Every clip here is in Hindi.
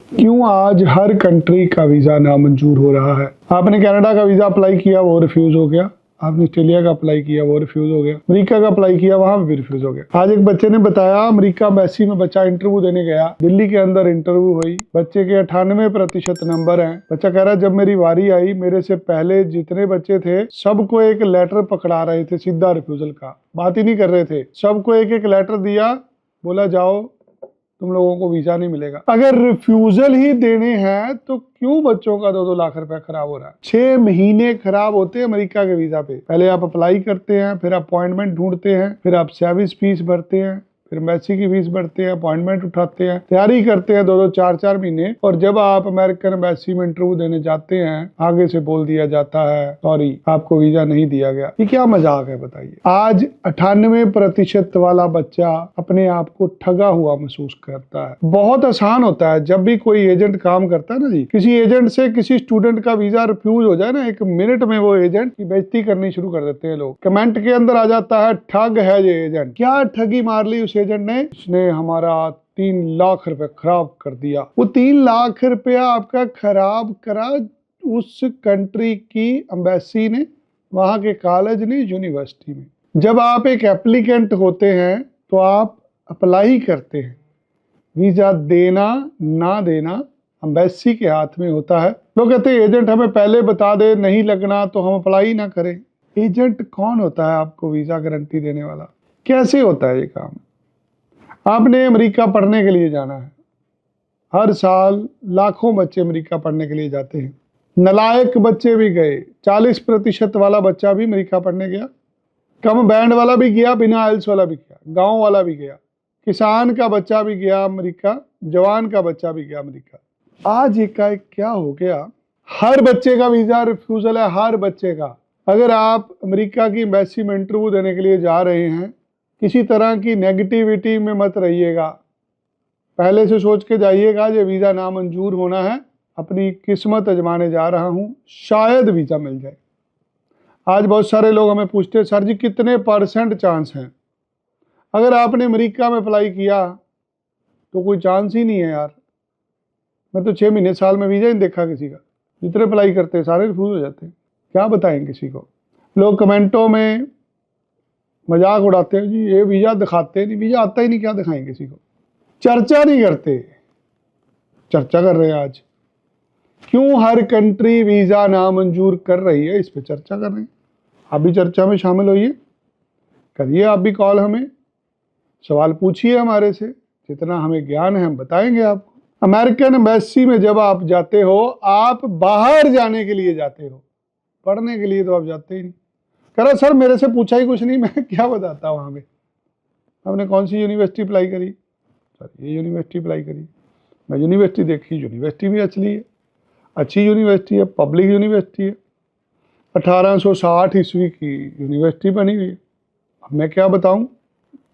क्यों आज हर कंट्री का वीज़ा नामंजूर हो रहा है। आपने कनाडा का वीज़ा अप्लाई किया, वो रिफ्यूज़ हो गया। आपने ऑस्ट्रेलिया का अप्लाई किया, वो रिफ्यूज़ हो गया। अमेरिका का अप्लाई किया, वहां भी रिफ्यूज़ हो गया। आज एक बच्चे ने बताया, अमेरिका एम्बेसी में बच्चा इंटरव्यू देने गया, दिल्ली के अंदर इंटरव्यू हुई, बच्चे के 98% नंबर हैं। बच्चा कह रहा है, जब मेरी बारी आई, मेरे से पहले जितने बच्चे थे सबको एक लेटर पकड़ा रहे थे, सीधा रिफ्यूजल का, बात ही नहीं कर रहे थे। सबको एक एक लेटर दिया, बोला जाओ तुम लोगों को वीजा नहीं मिलेगा। अगर रिफ्यूजल ही देने हैं तो क्यों बच्चों का 2-2 लाख रुपया खराब हो रहा है। 6 महीने खराब होते हैं अमेरिका के वीजा पे। पहले आप अप्लाई करते हैं, फिर अपॉइंटमेंट ढूंढते हैं, फिर आप सर्विस फीस भरते हैं, फिर एम्बेसी की फीस भरते हैं, अपॉइंटमेंट उठाते हैं, तैयारी करते हैं 2-2 4-4 महीने। और जब आप अमेरिकन एम्बेसी में इंटरव्यू देने जाते हैं, आगे से बोल दिया जाता है सॉरी आपको वीजा नहीं दिया गया। ये क्या मजाक है बताइए। आज 98% वाला बच्चा अपने आप को ठगा हुआ महसूस करता है। बहुत आसान होता है, जब भी कोई एजेंट काम करता है ना जी, किसी एजेंट से किसी स्टूडेंट का वीजा रिफ्यूज हो जाए ना, 1 मिनट में वो एजेंट की बेइज्जती करनी शुरू कर देते हैं लोग। कमेंट के अंदर आ जाता है, ठग है ये एजेंट। क्या ठगी मार ली उस एजेंट ने, उसने हमारा 3 लाख रुपए खराब कर दिया। वो 3 लाख रुपया आपका खराब करा उस कंट्री की एम्बेसी ने, वहां के कॉलेज ने, यूनिवर्सिटी में। जब आप एक एप्लीकेंट होते हैं तो आप अप्लाई करते हैं, वीजा देना ना देना एम्बेसी के हाथ में होता है। लोग कहते हैं एजेंट हमें पहले बता दे, नहीं लगना तो हम अप्लाई ना करें। एजेंट कौन होता है आपको वीजा गारंटी देने वाला? कैसे होता है ये काम? आपने अमेरिका पढ़ने के लिए जाना है, हर साल लाखों बच्चे अमेरिका पढ़ने के लिए जाते हैं। नालायक बच्चे भी गए, 40% वाला बच्चा भी अमेरिका पढ़ने गया, कम बैंड वाला भी गया, बिना आइल्स वाला भी गया, गांव वाला भी गया, किसान का बच्चा भी गया अमेरिका, जवान का बच्चा भी गया अमेरिका। आज एकाएक क्या हो गया, हर बच्चे का वीजा रिफ्यूजल है, हर बच्चे का। अगर आप अमेरिका की एम्बेसी में इंटरव्यू देने के लिए जा रहे हैं, किसी तरह की नेगेटिविटी में मत रहिएगा। पहले से सोच के जाइएगा, ये वीजा नामंजूर होना है, अपनी किस्मत आजमाने जा रहा हूं, शायद वीजा मिल जाए। आज बहुत सारे लोग हमें पूछते हैं, सर जी कितने % चांस हैं? अगर आपने अमेरिका में अप्लाई किया तो कोई चांस ही नहीं है यार। मैं तो 6 महीने साल में वीजा ही नहीं देखा किसी का। जितने अप्लाई करते हैं सारे रिफ्यूज हो जाते हैं। क्या बताएं किसी को। लोग कमेंटों में मजाक उड़ाते हैं, जी ये वीजा दिखाते नहीं, वीजा आता ही नहीं, क्या दिखाएं किसी को। चर्चा नहीं करते, चर्चा कर रहे हैं आज। क्यों हर कंट्री वीजा नामंजूर कर रही है, इस पे चर्चा कर रहे हैं। आप भी चर्चा में शामिल होइए, करिए आप भी कॉल, हमें सवाल पूछिए हमारे से, जितना हमें ज्ञान है हम बताएंगे आपको। अमेरिकन एम्बेसी में जब आप जाते हो, आप बाहर जाने के लिए जाते हो, पढ़ने के लिए तो आप जाते ही नहीं। कह रहा सर मेरे से पूछा ही कुछ नहीं, मैं क्या बताता वहां पे। आपने कौन सी यूनिवर्सिटी अप्लाई करी? सर ये यूनिवर्सिटी अप्लाई करी। मैं यूनिवर्सिटी देखी, यूनिवर्सिटी भी अच्छी यूनिवर्सिटी है, पब्लिक यूनिवर्सिटी है, 1860 ईस्वी की यूनिवर्सिटी बनी हुई है। अब मैं क्या बताऊं,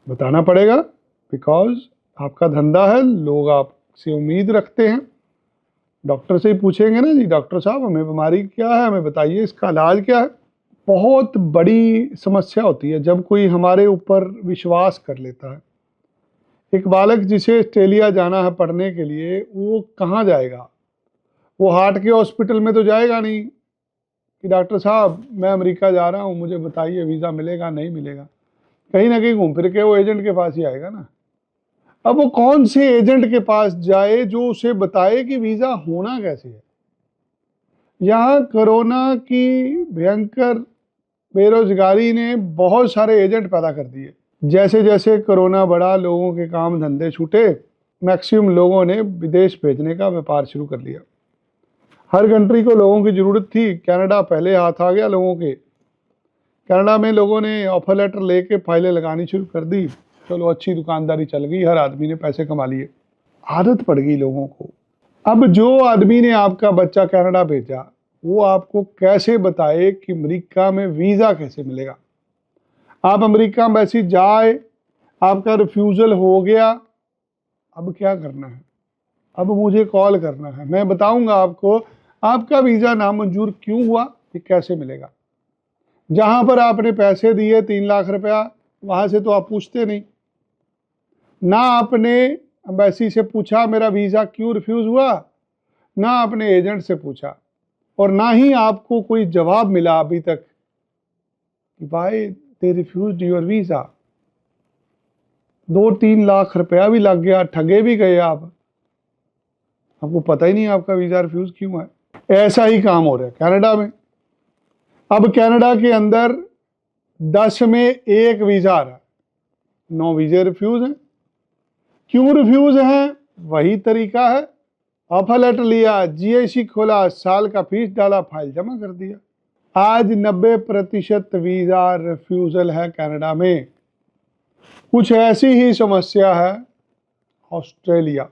बताना पड़ेगा, बिकॉज आपका धंधा है, लोग आपसे उम्मीद रखते हैं। डॉक्टर से ही पूछेंगे ना, जी डॉक्टर साहब हमें बीमारी क्या है, हमें बताइए इसका इलाज क्या है। बहुत बड़ी समस्या होती है जब कोई हमारे ऊपर विश्वास कर लेता है। एक बालक जिसे ऑस्ट्रेलिया जाना है पढ़ने के लिए, वो कहाँ जाएगा? वो हार्ट के हॉस्पिटल में तो जाएगा नहीं कि डॉक्टर साहब मैं अमेरिका जा रहा हूँ, मुझे बताइए वीज़ा मिलेगा नहीं मिलेगा। कहीं ना कहीं घूम फिर के वो एजेंट के पास ही आएगा ना। अब वो कौन से एजेंट के पास जाए जो उसे बताए कि वीज़ा होना कैसे है। यहाँ कोरोना की भयंकर बेरोजगारी ने बहुत सारे एजेंट पैदा कर दिए। जैसे जैसे कोरोना बढ़ा, लोगों के काम धंधे छूटे, मैक्सिमम लोगों ने विदेश भेजने का व्यापार शुरू कर लिया। हर कंट्री को लोगों की ज़रूरत थी, कनाडा पहले हाथ आ गया लोगों के। कनाडा में लोगों ने ऑफर लेटर लेके फाइलें लगानी शुरू कर दी, चलो अच्छी दुकानदारी चल गई, हर आदमी ने पैसे कमा लिए, आदत पड़ गई लोगों को। अब जो आदमी ने आपका बच्चा कनाडा भेजा, वो आपको कैसे बताए कि अमेरिका में वीज़ा कैसे मिलेगा। आप अमेरिका एम्बेसी जाए, आपका रिफ्यूज़ल हो गया, अब क्या करना है? अब मुझे कॉल करना है, मैं बताऊंगा आपको आपका वीज़ा नामंजूर क्यों हुआ, ये कैसे मिलेगा। जहां पर आपने पैसे दिए 3 लाख रुपया, वहां से तो आप पूछते नहीं ना। आपने एम्बेसी से पूछा मेरा वीज़ा क्यों रिफ्यूज़ हुआ, ना अपने एजेंट से पूछा, और ना ही आपको कोई जवाब मिला अभी तक कि भाई दे रिफ्यूज्ड योर वीज़ा। 2-3 लाख रुपया भी लग गया, ठगे भी गए आप, आपको पता ही नहीं आपका वीज़ा रिफ्यूज़ क्यों है। ऐसा ही काम हो रहा है कनाडा में। अब कनाडा के अंदर 10 में 1 वीज़ा आ रहा है, 9 वीज़े रिफ्यूज़ हैं। क्यों रिफ्यूज़ हैं? वही तरीका है, ऑफर लेटर लिया, जीआईसी खोला, साल का फीस डाला, फाइल जमा कर दिया। आज 90% वीज़ा रिफ्यूज़ल है कनाडा में। कुछ ऐसी ही समस्या है ऑस्ट्रेलिया।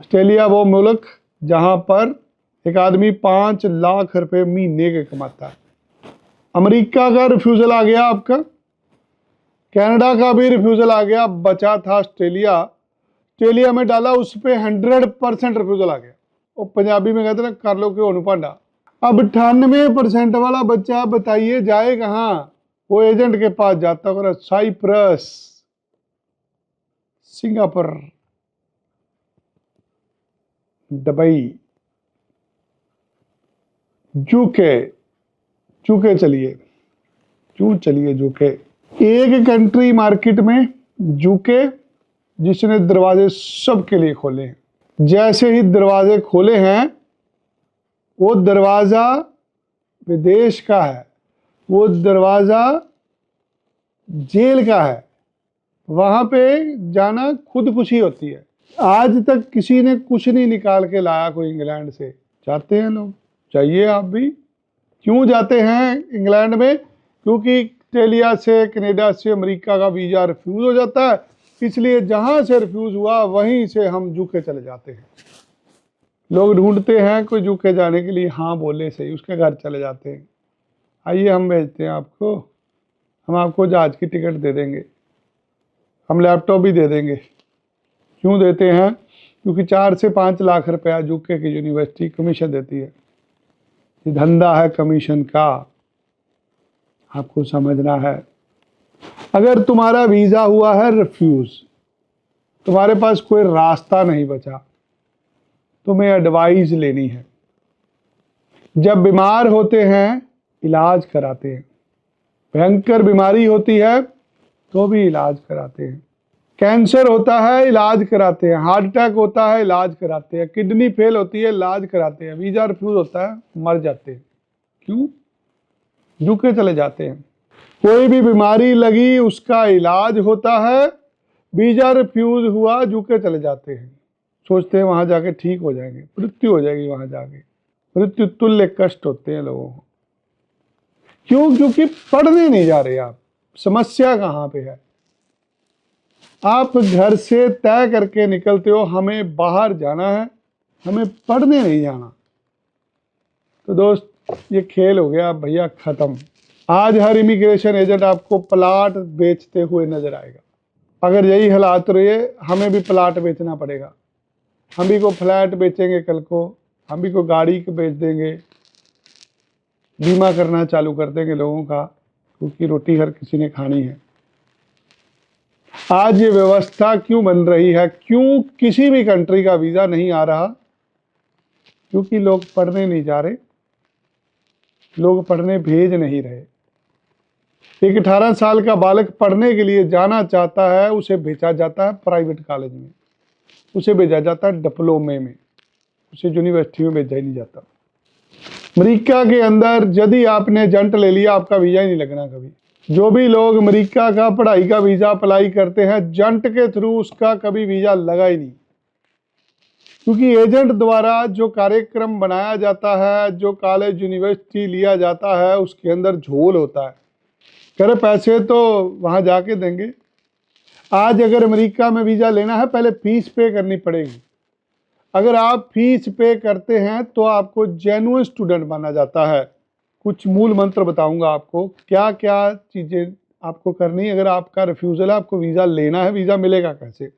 ऑस्ट्रेलिया वो मुल्क जहां पर एक आदमी 5 लाख रुपए महीने के कमाता है। अमेरिका का रिफ्यूज़ल आ गया आपका, कनाडा का भी रिफ्यूज़ल आ गया, बचा था ऑस्ट्रेलिया। ऑस्ट्रेलिया में डाला, उस पर 100% रिफ्यूज़ल आ गया। और पंजाबी में कहते हैं कर लो क्यों अनुपांडा। अब 98% वाला बच्चा बताइए जाए कहाँ? वो एजेंट के पास जाता होगा, साइप्रस, सिंगापुर, दुबई, यूके चलिए, क्यों चलिए यूके। एक कंट्री मार्केट में यूके जिसने दरवाजे सबके लिए खोले हैं। जैसे ही दरवाजे खोले हैं, वो दरवाज़ा विदेश का है, वो दरवाज़ा जेल का है, वहाँ पे जाना खुद खुशी होती है। आज तक किसी ने कुछ नहीं निकाल के लाया कोई इंग्लैंड से। जाते हैं लोग, चाहिए आप भी। क्यों जाते हैं इंग्लैंड में? क्योंकि ऑस्ट्रेलिया से, कनाडा से, अमेरिका का वीज़ा रिफ्यूज़ हो जाता है, इसलिए जहाँ से रिफ्यूज़ हुआ वहीं से हम यूके चले जाते हैं। लोग ढूंढते हैं कोई यूके जाने के लिए, हाँ बोले सही, उसके घर चले जाते हैं। आइए हम भेजते हैं आपको, हम आपको जहाज़ की टिकट दे देंगे, हम लैपटॉप भी दे देंगे। क्यों देते हैं? क्योंकि 4 से 5 लाख रुपया यूके की यूनिवर्सिटी कमीशन देती है। ये धंधा है कमीशन का, आपको समझना है। अगर तुम्हारा वीज़ा हुआ है रिफ्यूज़, तुम्हारे पास कोई रास्ता नहीं बचा, तुम्हें एडवाइस लेनी है। जब बीमार होते हैं इलाज कराते हैं, भयंकर बीमारी होती है तो भी इलाज कराते हैं, कैंसर होता है इलाज कराते हैं, हार्ट अटैक होता है इलाज कराते हैं, किडनी फेल होती है इलाज कराते हैं। वीज़ा रिफ्यूज़ होता है मर जाते हैं। क्यों? यूके चले जाते हैं। कोई भी बीमारी लगी उसका इलाज होता है, वीज़ा रिफ्यूज़ हुआ यूके चले जाते हैं, सोचते हैं वहाँ जाके ठीक हो जाएंगे, मृत्यु हो जाएगी वहाँ जाके। मृत्यु तुल्य कष्ट होते हैं लोगों को। क्यों? क्योंकि पढ़ने नहीं जा रहे आप। समस्या कहाँ पे है? आप घर से तय करके निकलते हो हमें बाहर जाना है, हमें पढ़ने नहीं जाना, तो दोस्त ये खेल हो गया भैया खत्म। आज हर इमिग्रेशन एजेंट आपको प्लाट बेचते हुए नजर आएगा। अगर यही हालात रहे, हमें भी प्लाट बेचना पड़ेगा। हम भी को फ्लैट बेचेंगे कल को, हम भी को गाड़ी को बेच देंगे, बीमा करना चालू कर देंगे लोगों का, क्योंकि रोटी हर किसी ने खानी है। आज ये व्यवस्था क्यों बन रही है? क्यों किसी भी कंट्री का वीज़ा नहीं आ रहा? क्योंकि लोग पढ़ने नहीं जा रहे, लोग पढ़ने भेज नहीं रहे। एक 18 साल का बालक पढ़ने के लिए जाना चाहता है, उसे भेजा जाता है प्राइवेट कॉलेज में, उसे भेजा जाता है डिप्लोमे में, उसे यूनिवर्सिटी में भेजा ही नहीं जाता। अमेरिका के अंदर यदि आपने एजेंट ले लिया, आपका वीज़ा ही नहीं लगना कभी। जो भी लोग अमेरिका का पढ़ाई का वीज़ा अप्लाई करते हैं, एजेंट के थ्रू उसका कभी वीज़ा लगा ही नहीं। क्योंकि एजेंट द्वारा जो कार्यक्रम बनाया जाता है, जो कॉलेज यूनिवर्सिटी लिया जाता है, उसके अंदर झोल होता है। करे पैसे तो वहाँ जाके देंगे। आज अगर अमेरिका में वीज़ा लेना है, पहले फीस पे करनी पड़ेगी। अगर आप फीस पे करते हैं तो आपको जेन्युइन स्टूडेंट माना जाता है। कुछ मूल मंत्र बताऊंगा आपको, क्या क्या चीज़ें आपको करनी है। अगर आपका रिफ्यूज़ल है, आपको वीज़ा लेना है, वीज़ा मिलेगा कैसे?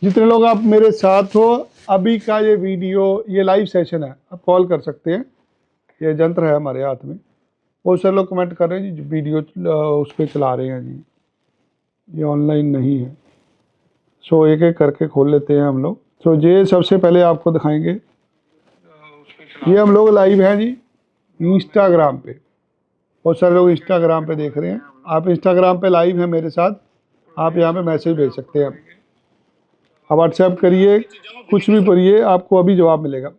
जितने लोग आप मेरे साथ हो, अभी का ये वीडियो, ये लाइव सेशन है, आप कॉल कर सकते हैं। ये यंत्र है हमारे हाथ में। बहुत सारे लोग कमेंट कर रहे हैं जी वीडियो उस पर चला रहे हैं जी, ये ऑनलाइन नहीं है। सो एक एक करके खोल लेते हैं हम लोग। तो ये सबसे पहले आपको दिखाएंगे, ये हम लोग लाइव हैं जी इंस्टाग्राम पे। बहुत सारे लोग इंस्टाग्राम पे देख रहे हैं। आप इंस्टाग्राम पे लाइव हैं मेरे साथ, आप यहाँ पे मैसेज भेज सकते हैं। आप व्हाट्सएप करिए, कुछ भी करिए, आपको अभी जवाब मिलेगा।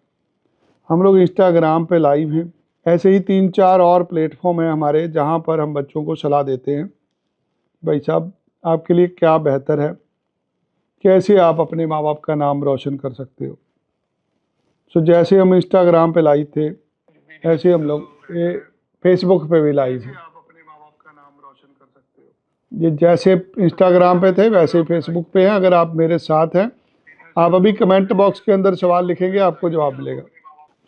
हम लोग इंस्टाग्राम पे लाइव हैं। ऐसे ही 3-4 और प्लेटफॉर्म हैं हमारे जहाँ पर हम बच्चों को सलाह देते हैं, भाई साहब आपके लिए क्या बेहतर है, कैसे आप अपने माँ बाप का नाम रोशन कर सकते हो। सो जैसे हम इंस्टाग्राम पे लाइव थे, ऐसे हम लोग फेसबुक पे भी लाइव हैं। ये जैसे इंस्टाग्राम पे थे वैसे ही फेसबुक पे हैं। अगर आप मेरे साथ हैं, आप अभी कमेंट बॉक्स के अंदर सवाल लिखेंगे, आपको जवाब मिलेगा।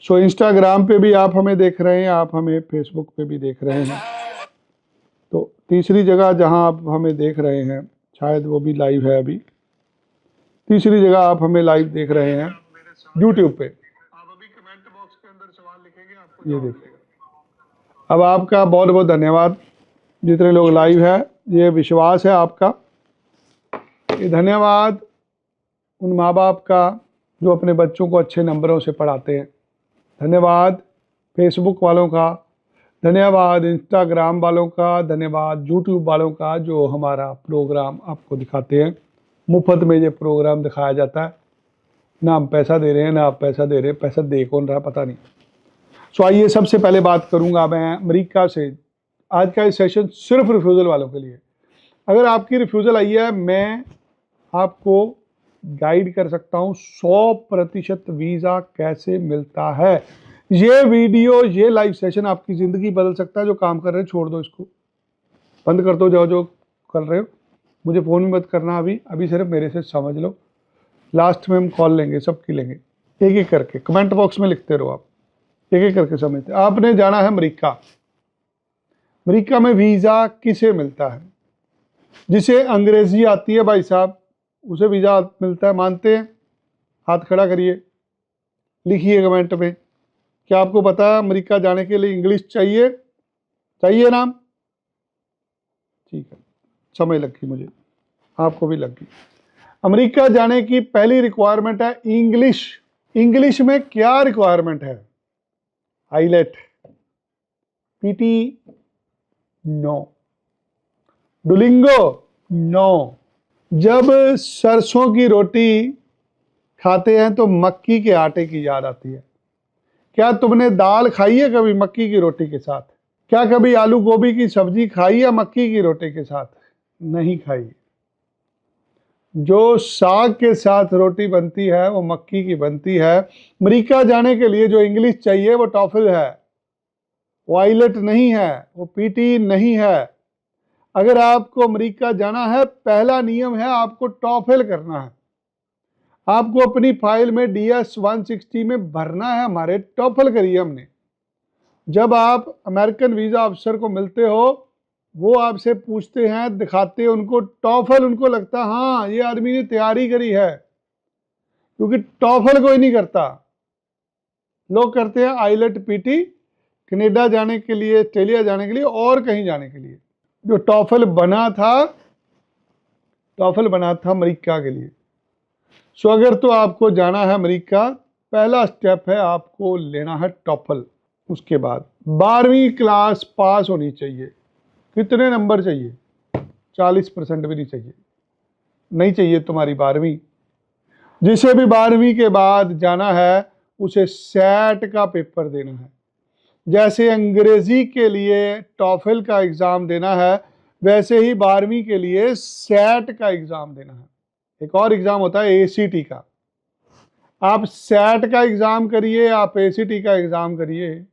सो इंस्टाग्राम पे भी आप हमें देख रहे हैं, आप हमें फेसबुक पे भी देख रहे हैं। तो तीसरी जगह जहां आप हमें देख रहे हैं, शायद वो भी लाइव है अभी। तीसरी जगह आप हमें लाइव देख रहे हैं यूट्यूब पे। आप अभी कमेंट बॉक्स के अंदर सवाल लिखेंगे, आपको ये देखिए। अब आपका बहुत बहुत धन्यवाद जितने लोग लाइव है, ये विश्वास है आपका। ये धन्यवाद उन माँ बाप का जो अपने बच्चों को अच्छे नंबरों से पढ़ाते हैं। धन्यवाद फेसबुक वालों का, धन्यवाद इंस्टाग्राम वालों का, धन्यवाद यूट्यूब वालों का जो हमारा प्रोग्राम आपको दिखाते हैं। मुफ्त में ये प्रोग्राम दिखाया जाता है, ना हम पैसा दे रहे हैं ना आप पैसा दे रहे हैं। पैसा दे कौन रहा पता नहीं। सो आइए सबसे पहले बात करूंगा मैं अमेरिका से। आज का ये सेशन सिर्फ रिफ्यूज़ल वालों के लिए। अगर आपकी रिफ्यूज़ल आई है, मैं आपको गाइड कर सकता हूँ 100% वीज़ा कैसे मिलता है। ये वीडियो, ये लाइव सेशन आपकी ज़िंदगी बदल सकता है। जो काम कर रहे हैं छोड़ दो, इसको बंद कर दो, जाओ जो कर रहे हो। मुझे फ़ोन मत करना अभी सिर्फ मेरे से समझ लो। लास्ट में हम कॉल लेंगे, सबकी लेंगे, एक एक करके। कमेंट बॉक्स में लिखते रहो, आप एक एक करके समझते। आपने जाना है अमेरिका। अमेरिका में वीज़ा किसे मिलता है? जिसे अंग्रेजी आती है भाई साहब, उसे वीज़ा मिलता है। मानते हैं? हाथ खड़ा करिए, लिखिए कमेंट में। क्या आपको पता है अमेरिका जाने के लिए इंग्लिश चाहिए? चाहिए नाम? ठीक है, समय लगी मुझे, आपको भी लगी। अमेरिका जाने की पहली रिक्वायरमेंट है इंग्लिश। इंग्लिश में क्या रिक्वायरमेंट है? IELTS, PTE no, Duolingo no. जब सरसों की रोटी खाते हैं तो मक्की के आटे की याद आती है। क्या तुमने दाल खाई है कभी मक्की की रोटी के साथ? क्या कभी आलू गोभी की सब्जी खाई है मक्की की रोटी के साथ? नहीं खाई। जो साग के साथ रोटी बनती है वो मक्की की बनती है। अमेरिका जाने के लिए जो इंग्लिश चाहिए वो टॉफल है, वो आइलेट नहीं है, वो पीटी नहीं है। अगर आपको अमेरिका जाना है, पहला नियम है आपको टॉफल करना है। आपको अपनी फाइल में DS 160 में भरना है। हमारे टॉफल करिए हमने। जब आप अमेरिकन वीज़ा अफसर को मिलते हो, वो आपसे पूछते हैं, दिखाते हैं उनको टॉफल, उनको लगता है हाँ ये आदमी ने तैयारी करी है, क्योंकि टॉफल कोई नहीं करता। लोग करते हैं आइलेट पीटी, कनाडा जाने के लिए, ऑस्ट्रेलिया जाने के लिए और कहीं जाने के लिए। जो टॉफल बना था, टॉफल बना था अमेरिका के लिए। सो अगर तो आपको जाना है अमेरिका, पहला स्टेप है आपको लेना है टॉफल। उसके बाद 12वीं क्लास पास होनी चाहिए। कितने नंबर चाहिए? 40% भी नहीं चाहिए, नहीं चाहिए तुम्हारी 12वीं। जिसे भी 12वीं के बाद जाना है उसे सेट का पेपर देना है। जैसे अंग्रेजी के लिए टॉफल का एग्ज़ाम देना है, वैसे ही 12वीं के लिए सेट का एग्ज़ाम देना है। एक और एग्ज़ाम होता है ACT का। आप सेट का एग्ज़ाम करिए, आप ACT का एग्ज़ाम करिए,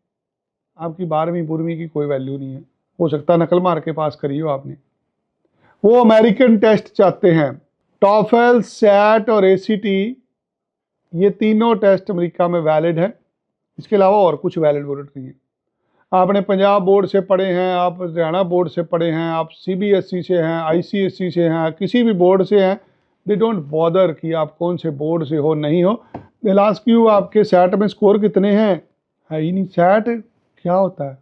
आपकी 12वीं पूर्वी की कोई वैल्यू नहीं है। हो सकता है नकल मार के पास करी हो आपने। वो अमेरिकन टेस्ट चाहते हैं, टॉफल, सेट और ACT। ये तीनों टेस्ट अमेरिका में वैलिड है। इसके अलावा और कुछ वैलिड वर्ड नहीं है। आपने पंजाब बोर्ड से पढ़े हैं, आप हरियाणा बोर्ड से पढ़े हैं, आप CBSE से हैं, ICSE से हैं, किसी भी बोर्ड से हैं, दे डोंट बॉदर कि आप कौन से बोर्ड से हो नहीं हो। दे आस्क यू आपके सेट में स्कोर कितने हैं, है ही नहीं। सेट क्या होता है?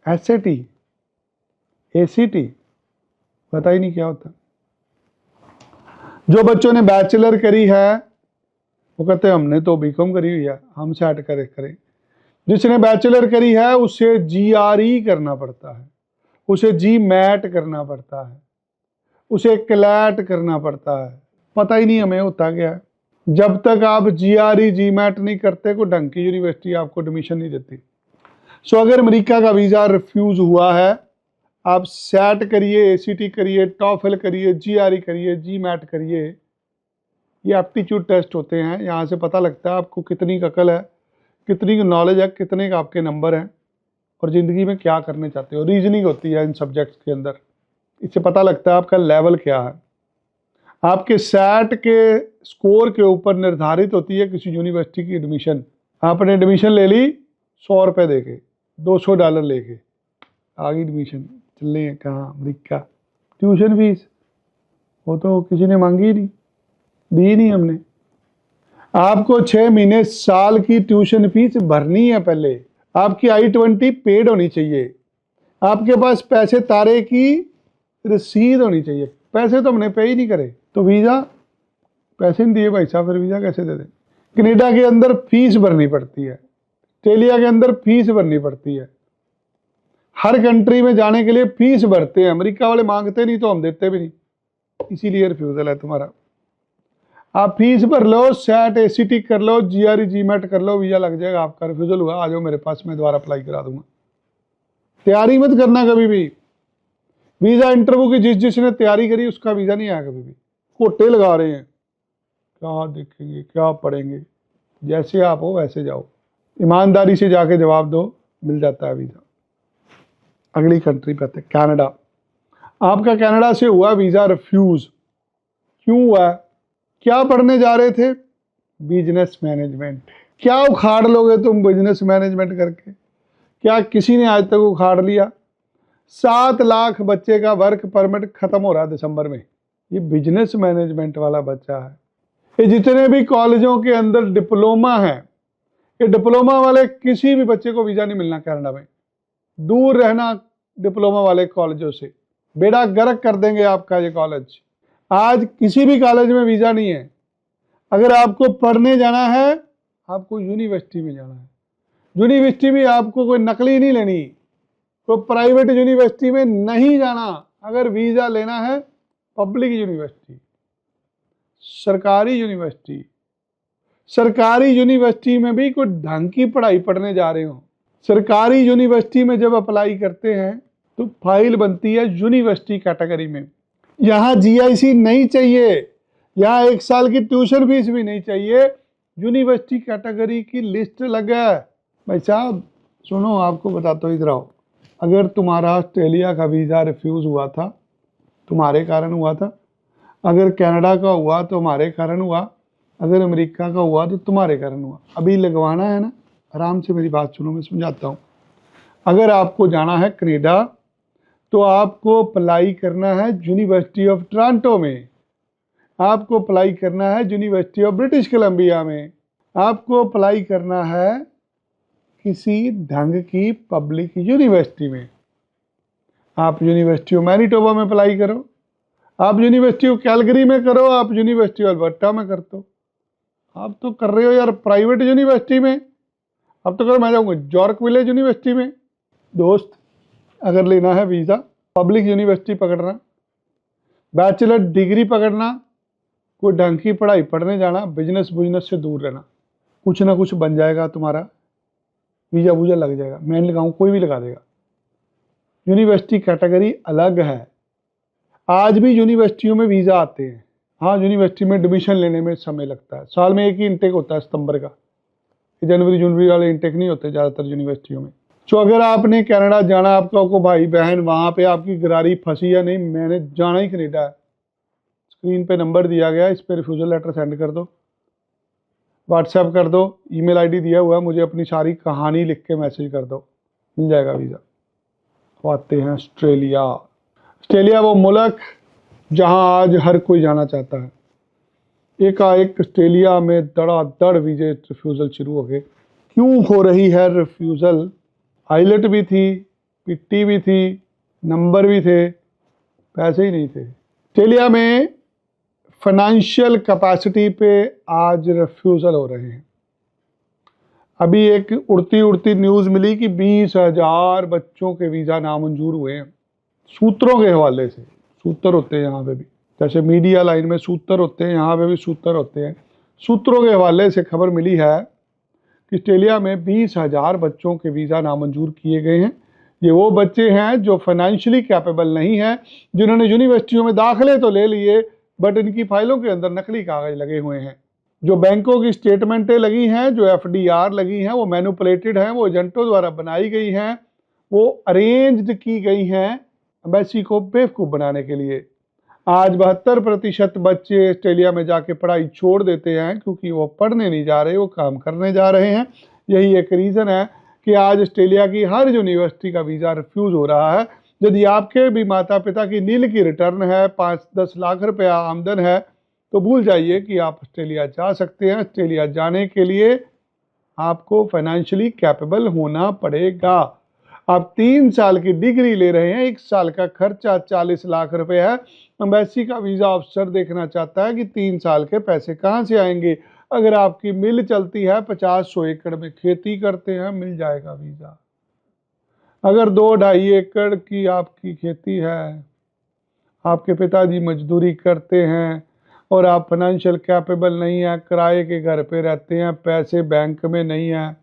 SAT, ACT, पता ही नहीं क्या होता। जो बच्चों ने बैचलर करी है वो कहते हैं हमने तो बीकॉम करी हुई है, हम सेट करें। जिसने बैचलर करी है उसे जीआरई करना पड़ता है, उसे जी मैट करना पड़ता है, उसे क्लैट करना पड़ता है। पता ही नहीं हमें होता क्या है। जब तक आप जीआरई जी मैट नहीं करते कोई ढंग की यूनिवर्सिटी आपको एडमिशन नहीं देती। सो अगर अमेरिका का वीज़ा रिफ्यूज़ हुआ है, आप सेट करिए, एसीटी करिए, टॉफल करिए, जीआरई करिए, जी मैट करिए। ये एप्टीट्यूड टेस्ट होते हैं, यहाँ से पता लगता है आपको कितनी अकल है, कितनी नॉलेज है, कितने का आपके नंबर हैं और ज़िंदगी में क्या करने चाहते हो। रीजनिंग होती है इन सब्जेक्ट्स के अंदर, इससे पता लगता है आपका लेवल क्या है। आपके सेट के स्कोर के ऊपर निर्धारित होती है किसी यूनिवर्सिटी की एडमिशन। आपने एडमिशन ले ली 100 रुपये दे के, $200 लेके आ गई एडमिशन, चल रहे हैं कहाँ, अमेरिका। ट्यूशन फीस वो तो किसी ने मांगी ही नहीं, दी नहीं हमने। आपको 6 महीने साल की ट्यूशन फीस भरनी है। पहले आपकी I-20 पेड होनी चाहिए, आपके पास पैसे तारे की रसीद होनी चाहिए। पैसे तो हमने पे ही नहीं करे तो वीज़ा, पैसे नहीं दिए भाई साहब, फिर वीज़ा कैसे दे दें। कनाडा के अंदर फीस भरनी पड़ती है, ऑस्ट्रेलिया के अंदर फीस भरनी पड़ती है। हर कंट्री में जाने के लिए फीस भरते हैं। अमेरिका वाले मांगते नहीं तो हम देते भी नहीं, इसीलिए रिफ्यूज़ल है तुम्हारा। आप फीस भर लो, सेट एसीटी कर लो, जीआरई जीमेट कर लो, वीज़ा लग जाएगा आपका। रिफ्यूज़ल हुआ, आ जाओ मेरे पास, मैं दोबारा अप्लाई करा दूंगा। तैयारी मत करना कभी भी। वीज़ा इंटरव्यू की जिसने तैयारी करी उसका वीज़ा नहीं आया कभी भी। कोटे लगा रहे हैं, क्या देखेंगे, क्या पढ़ेंगे। जैसे आप हो वैसे जाओ, ईमानदारी से जाके जवाब दो, मिल जाता है वीज़ा। अगली कंट्री पे आते हैं, कनाडा। आपका कनाडा से हुआ वीज़ा रिफ्यूज़, क्यों हुआ? क्या पढ़ने जा रहे थे? Business management. क्या उखाड़ लोगे तुम बिजनेस मैनेजमेंट करके? क्या किसी ने आज तक उखाड़ लिया? 7 लाख बच्चे का वर्क परमिट खत्म हो रहा है दिसंबर में। ये बिजनेस मैनेजमेंट वाला बच्चा है। ये जितने भी कॉलेजों के अंदर डिप्लोमा है, ये डिप्लोमा वाले किसी भी बच्चे को वीज़ा नहीं मिलना कनाडा में। दूर रहना डिप्लोमा वाले कॉलेजों से, बेड़ा गर्क कर देंगे आपका ये कॉलेज। आज किसी भी कॉलेज में वीज़ा नहीं है। अगर आपको पढ़ने जाना है, आपको यूनिवर्सिटी में जाना है। यूनिवर्सिटी भी आपको कोई नकली नहीं लेनी, कोई प्राइवेट यूनिवर्सिटी में नहीं जाना। अगर वीज़ा लेना है पब्लिक यूनिवर्सिटी, सरकारी यूनिवर्सिटी। सरकारी यूनिवर्सिटी में भी कोई ढंग की पढ़ाई पढ़ने जा रहे हो। सरकारी यूनिवर्सिटी में जब अप्लाई करते हैं तो फाइल बनती है यूनिवर्सिटी कैटेगरी में। यहाँ जीआईसी नहीं चाहिए, यहाँ 1 साल की ट्यूशन फीस भी नहीं चाहिए, यूनिवर्सिटी कैटेगरी की लिस्ट अलग है। भाई साहब सुनो, आपको बताता हूँ, इधर आओ। अगर तुम्हारा ऑस्ट्रेलिया का वीज़ा रिफ्यूज़ हुआ था, तुम्हारे कारण हुआ था। अगर कनाडा का हुआ तो हमारे कारण हुआ। अगर अमेरिका का हुआ तो तुम्हारे कारण हुआ। अभी लगवाना है ना, आराम से मेरी बात सुनो, मैं समझाता हूँ। अगर आपको जाना है कनाडा तो आपको अप्लाई करना है यूनिवर्सिटी ऑफ टोरंटो में, आपको अप्लाई करना है यूनिवर्सिटी ऑफ ब्रिटिश कोलंबिया में, आपको अप्लाई करना है किसी ढंग की पब्लिक यूनिवर्सिटी में। आप यूनिवर्सिटी ऑफ मैनिटोबा में अप्लाई करो, आप यूनिवर्सिटी ऑफ कैलगरी में करो, आप यूनिवर्सिटी ऑफ अल्बर्टा में कर दो। आप तो कर रहे हो यार प्राइवेट यूनिवर्सिटी में, अब तो करो मैं जाऊँगा जॉर्क विलेज यूनिवर्सिटी में। दोस्त, अगर लेना है वीज़ा, पब्लिक यूनिवर्सिटी पकड़ना, बैचलर डिग्री पकड़ना, कोई ढंग की पढ़ाई पढ़ने जाना, बिजनेस से दूर रहना। कुछ ना कुछ बन जाएगा तुम्हारा, वीज़ा वूजा लग जाएगा। मैं नहीं लगाऊँ, कोई भी लगा देगा। यूनिवर्सिटी कैटेगरी अलग है। आज भी यूनिवर्सिटियों में वीज़ा आते हैं। हाँ, यूनिवर्सिटी में एडमिशन लेने में समय लगता है। साल में एक ही इंटेक होता है सितंबर का, जनवरी वाले इंटेक नहीं होते ज़्यादातर यूनिवर्सिटियों में। तो अगर आपने कनाडा जाना, आपका को भाई बहन वहाँ पे आपकी गरारी फंसी या नहीं, मैंने जाना ही कनाडा है, स्क्रीन पे नंबर दिया गया, इस पर रिफ्यूज़ल लेटर सेंड कर दो, व्हाट्सएप कर दो, ईमेल आईडी दिया हुआ है, मुझे अपनी सारी कहानी लिख के मैसेज कर दो, मिल जाएगा वीज़ा। अब आते हैं ऑस्ट्रेलिया। ऑस्ट्रेलिया वो मुल्क जहाँ आज हर कोई जाना चाहता है। एकाएक ऑस्ट्रेलिया में धड़ाधड़ वीज़े रिफ्यूज़ल शुरू हो गए। क्यों हो रही है रिफ्यूज़ल? आइलेट भी थी, पिट्टी भी थी, नंबर भी थे, पैसे ही नहीं थे। ऑस्ट्रेलिया में फाइनेंशियल कैपेसिटी पे आज रिफ्यूज़ल हो रहे हैं। अभी एक उड़ती उड़ती न्यूज़ मिली कि 20,000 बच्चों के वीज़ा नामंजूर हुए हैं। सूत्रों के हवाले से, सूत्र होते हैं यहाँ पे भी, जैसे मीडिया लाइन में सूत्र होते हैं, यहाँ पे भी सूत्र होते हैं। सूत्रों के हवाले से खबर मिली है कि ऑस्ट्रेलिया में 20,000 बच्चों के वीज़ा नामंजूर किए गए हैं। ये वो बच्चे हैं जो फाइनेंशियली कैपेबल नहीं हैं, जिन्होंने यूनिवर्सिटियों में दाखिले तो ले लिए बट इनकी फाइलों के अंदर नकली कागज लगे हुए हैं। जो बैंकों की स्टेटमेंटें लगी हैं, जो FDR लगी हैं, वो मैनिपुलेटेड हैं, वो एजेंटों द्वारा बनाई गई हैं, वो अरेंज्ड की गई हैं एम्बेसी को बेवकूफ़ बनाने के लिए। आज 72% बच्चे ऑस्ट्रेलिया में जाके पढ़ाई छोड़ देते हैं क्योंकि वो पढ़ने नहीं जा रहे, वो काम करने जा रहे हैं। यही एक रीज़न है कि आज ऑस्ट्रेलिया की हर यूनिवर्सिटी का वीज़ा रिफ्यूज़ हो रहा है। यदि आपके भी माता पिता की नील की रिटर्न है, 5-10 लाख रुपया आमदन है, तो भूल जाइए कि आप ऑस्ट्रेलिया जा सकते हैं। ऑस्ट्रेलिया जाने के लिए आपको फाइनेंशियली कैपेबल होना पड़ेगा। आप 3 साल की डिग्री ले रहे हैं, 1 साल का खर्चा 40 लाख रुपए है। एम्बेसी का वीज़ा अफसर देखना चाहता है कि 3 साल के पैसे कहाँ से आएंगे। अगर आपकी मिल चलती है, 50-100 एकड़ में खेती करते हैं, मिल जाएगा वीज़ा। अगर 2-2.5 एकड़ की आपकी खेती है, आपके पिताजी मजदूरी करते हैं और आप फाइनेंशियल कैपेबल नहीं है, किराए के घर पे रहते हैं, पैसे बैंक में नहीं है,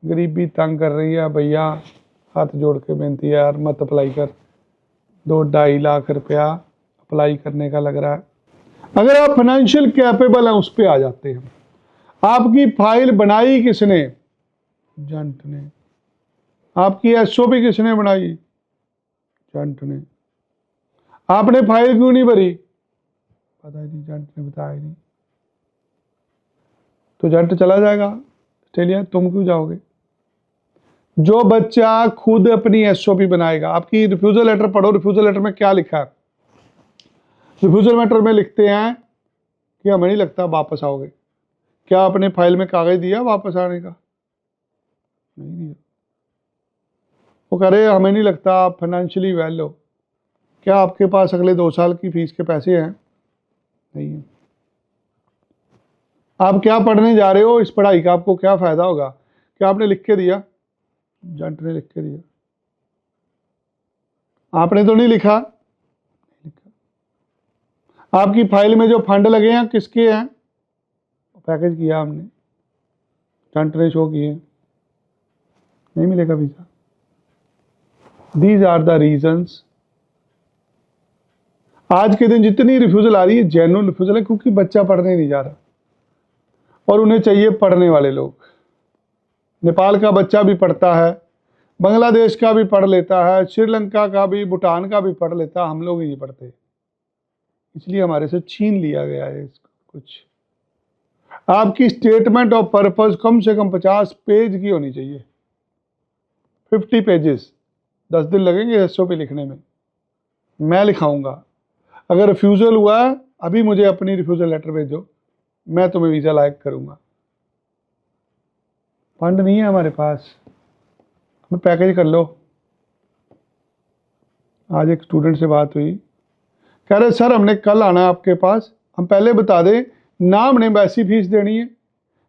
गरीबी तंग कर रही है, भैया हाथ जोड़ के बेनती है यार, मत अप्लाई कर। 2-2.5 लाख रुपया अप्लाई करने का लग रहा है। अगर आप फाइनेंशियल कैपेबल हैं, उस पर आ जाते हैं। आपकी फाइल बनाई किसने? जंट ने। आपकी SOP किसने बनाई? जंट ने। आपने फाइल क्यों नहीं भरी? पता ही नहीं, जंट ने बताया ही नहीं। तो जंट चला जाएगा ऑस्ट्रेलिया, तुम क्यों जाओगे? जो बच्चा खुद अपनी SOP बनाएगा, आपकी रिफ्यूजल लेटर पढ़ो, रिफ्यूजल लेटर में क्या लिखा है? रिफ्यूजल लेटर में लिखते हैं कि हमें नहीं लगता वापस आओगे। क्या आपने फाइल में कागज दिया वापस आने का? नहीं दिया। वो कह रहे हमें नहीं लगता आप फाइनेंशियली वेल हो। क्या आपके पास अगले 2 साल की फीस के पैसे हैं? नहीं है। आप क्या पढ़ने जा रहे हो? इस पढ़ाई का आपको क्या फ़ायदा होगा? क्या आपने लिख के दिया? जंट ने लिख के दिया। आपने तो नहीं लिखा। आपकी फाइल में जो फंड लगे हैं किसके हैं? पैकेज किया हमने, जंट ने शो किए, नहीं मिलेगा visa. These are the reasons. आज के दिन जितनी रिफ्यूजल आ रही है जेन्युइन रिफ्यूजल है, क्योंकि बच्चा पढ़ने नहीं जा रहा और उन्हें चाहिए पढ़ने वाले लोग। नेपाल का बच्चा भी पढ़ता है, बांग्लादेश का भी पढ़ लेता है, श्रीलंका का भी, भूटान का भी पढ़ लेता है, हम लोग ही नहीं पढ़ते, इसलिए हमारे से छीन लिया गया है इसको। कुछ आपकी स्टेटमेंट ऑफ पर्पस कम से कम 50 पेज की होनी चाहिए, 50 पेजेस। 10 दिन लगेंगे SOP लिखने में, मैं लिखाऊंगा। अगर रिफ्यूज़ल हुआ, अभी मुझे अपनी रिफ्यूज़ल लेटर भेजो, मैं तुम्हें वीज़ा लायक करूंगा। फंड नहीं है हमारे पास, हमें पैकेज कर लो। आज एक स्टूडेंट से बात हुई, कह रहे सर हमने कल आना है आपके पास, हम पहले बता दें ना हमने एम्बेसी फीस देनी है,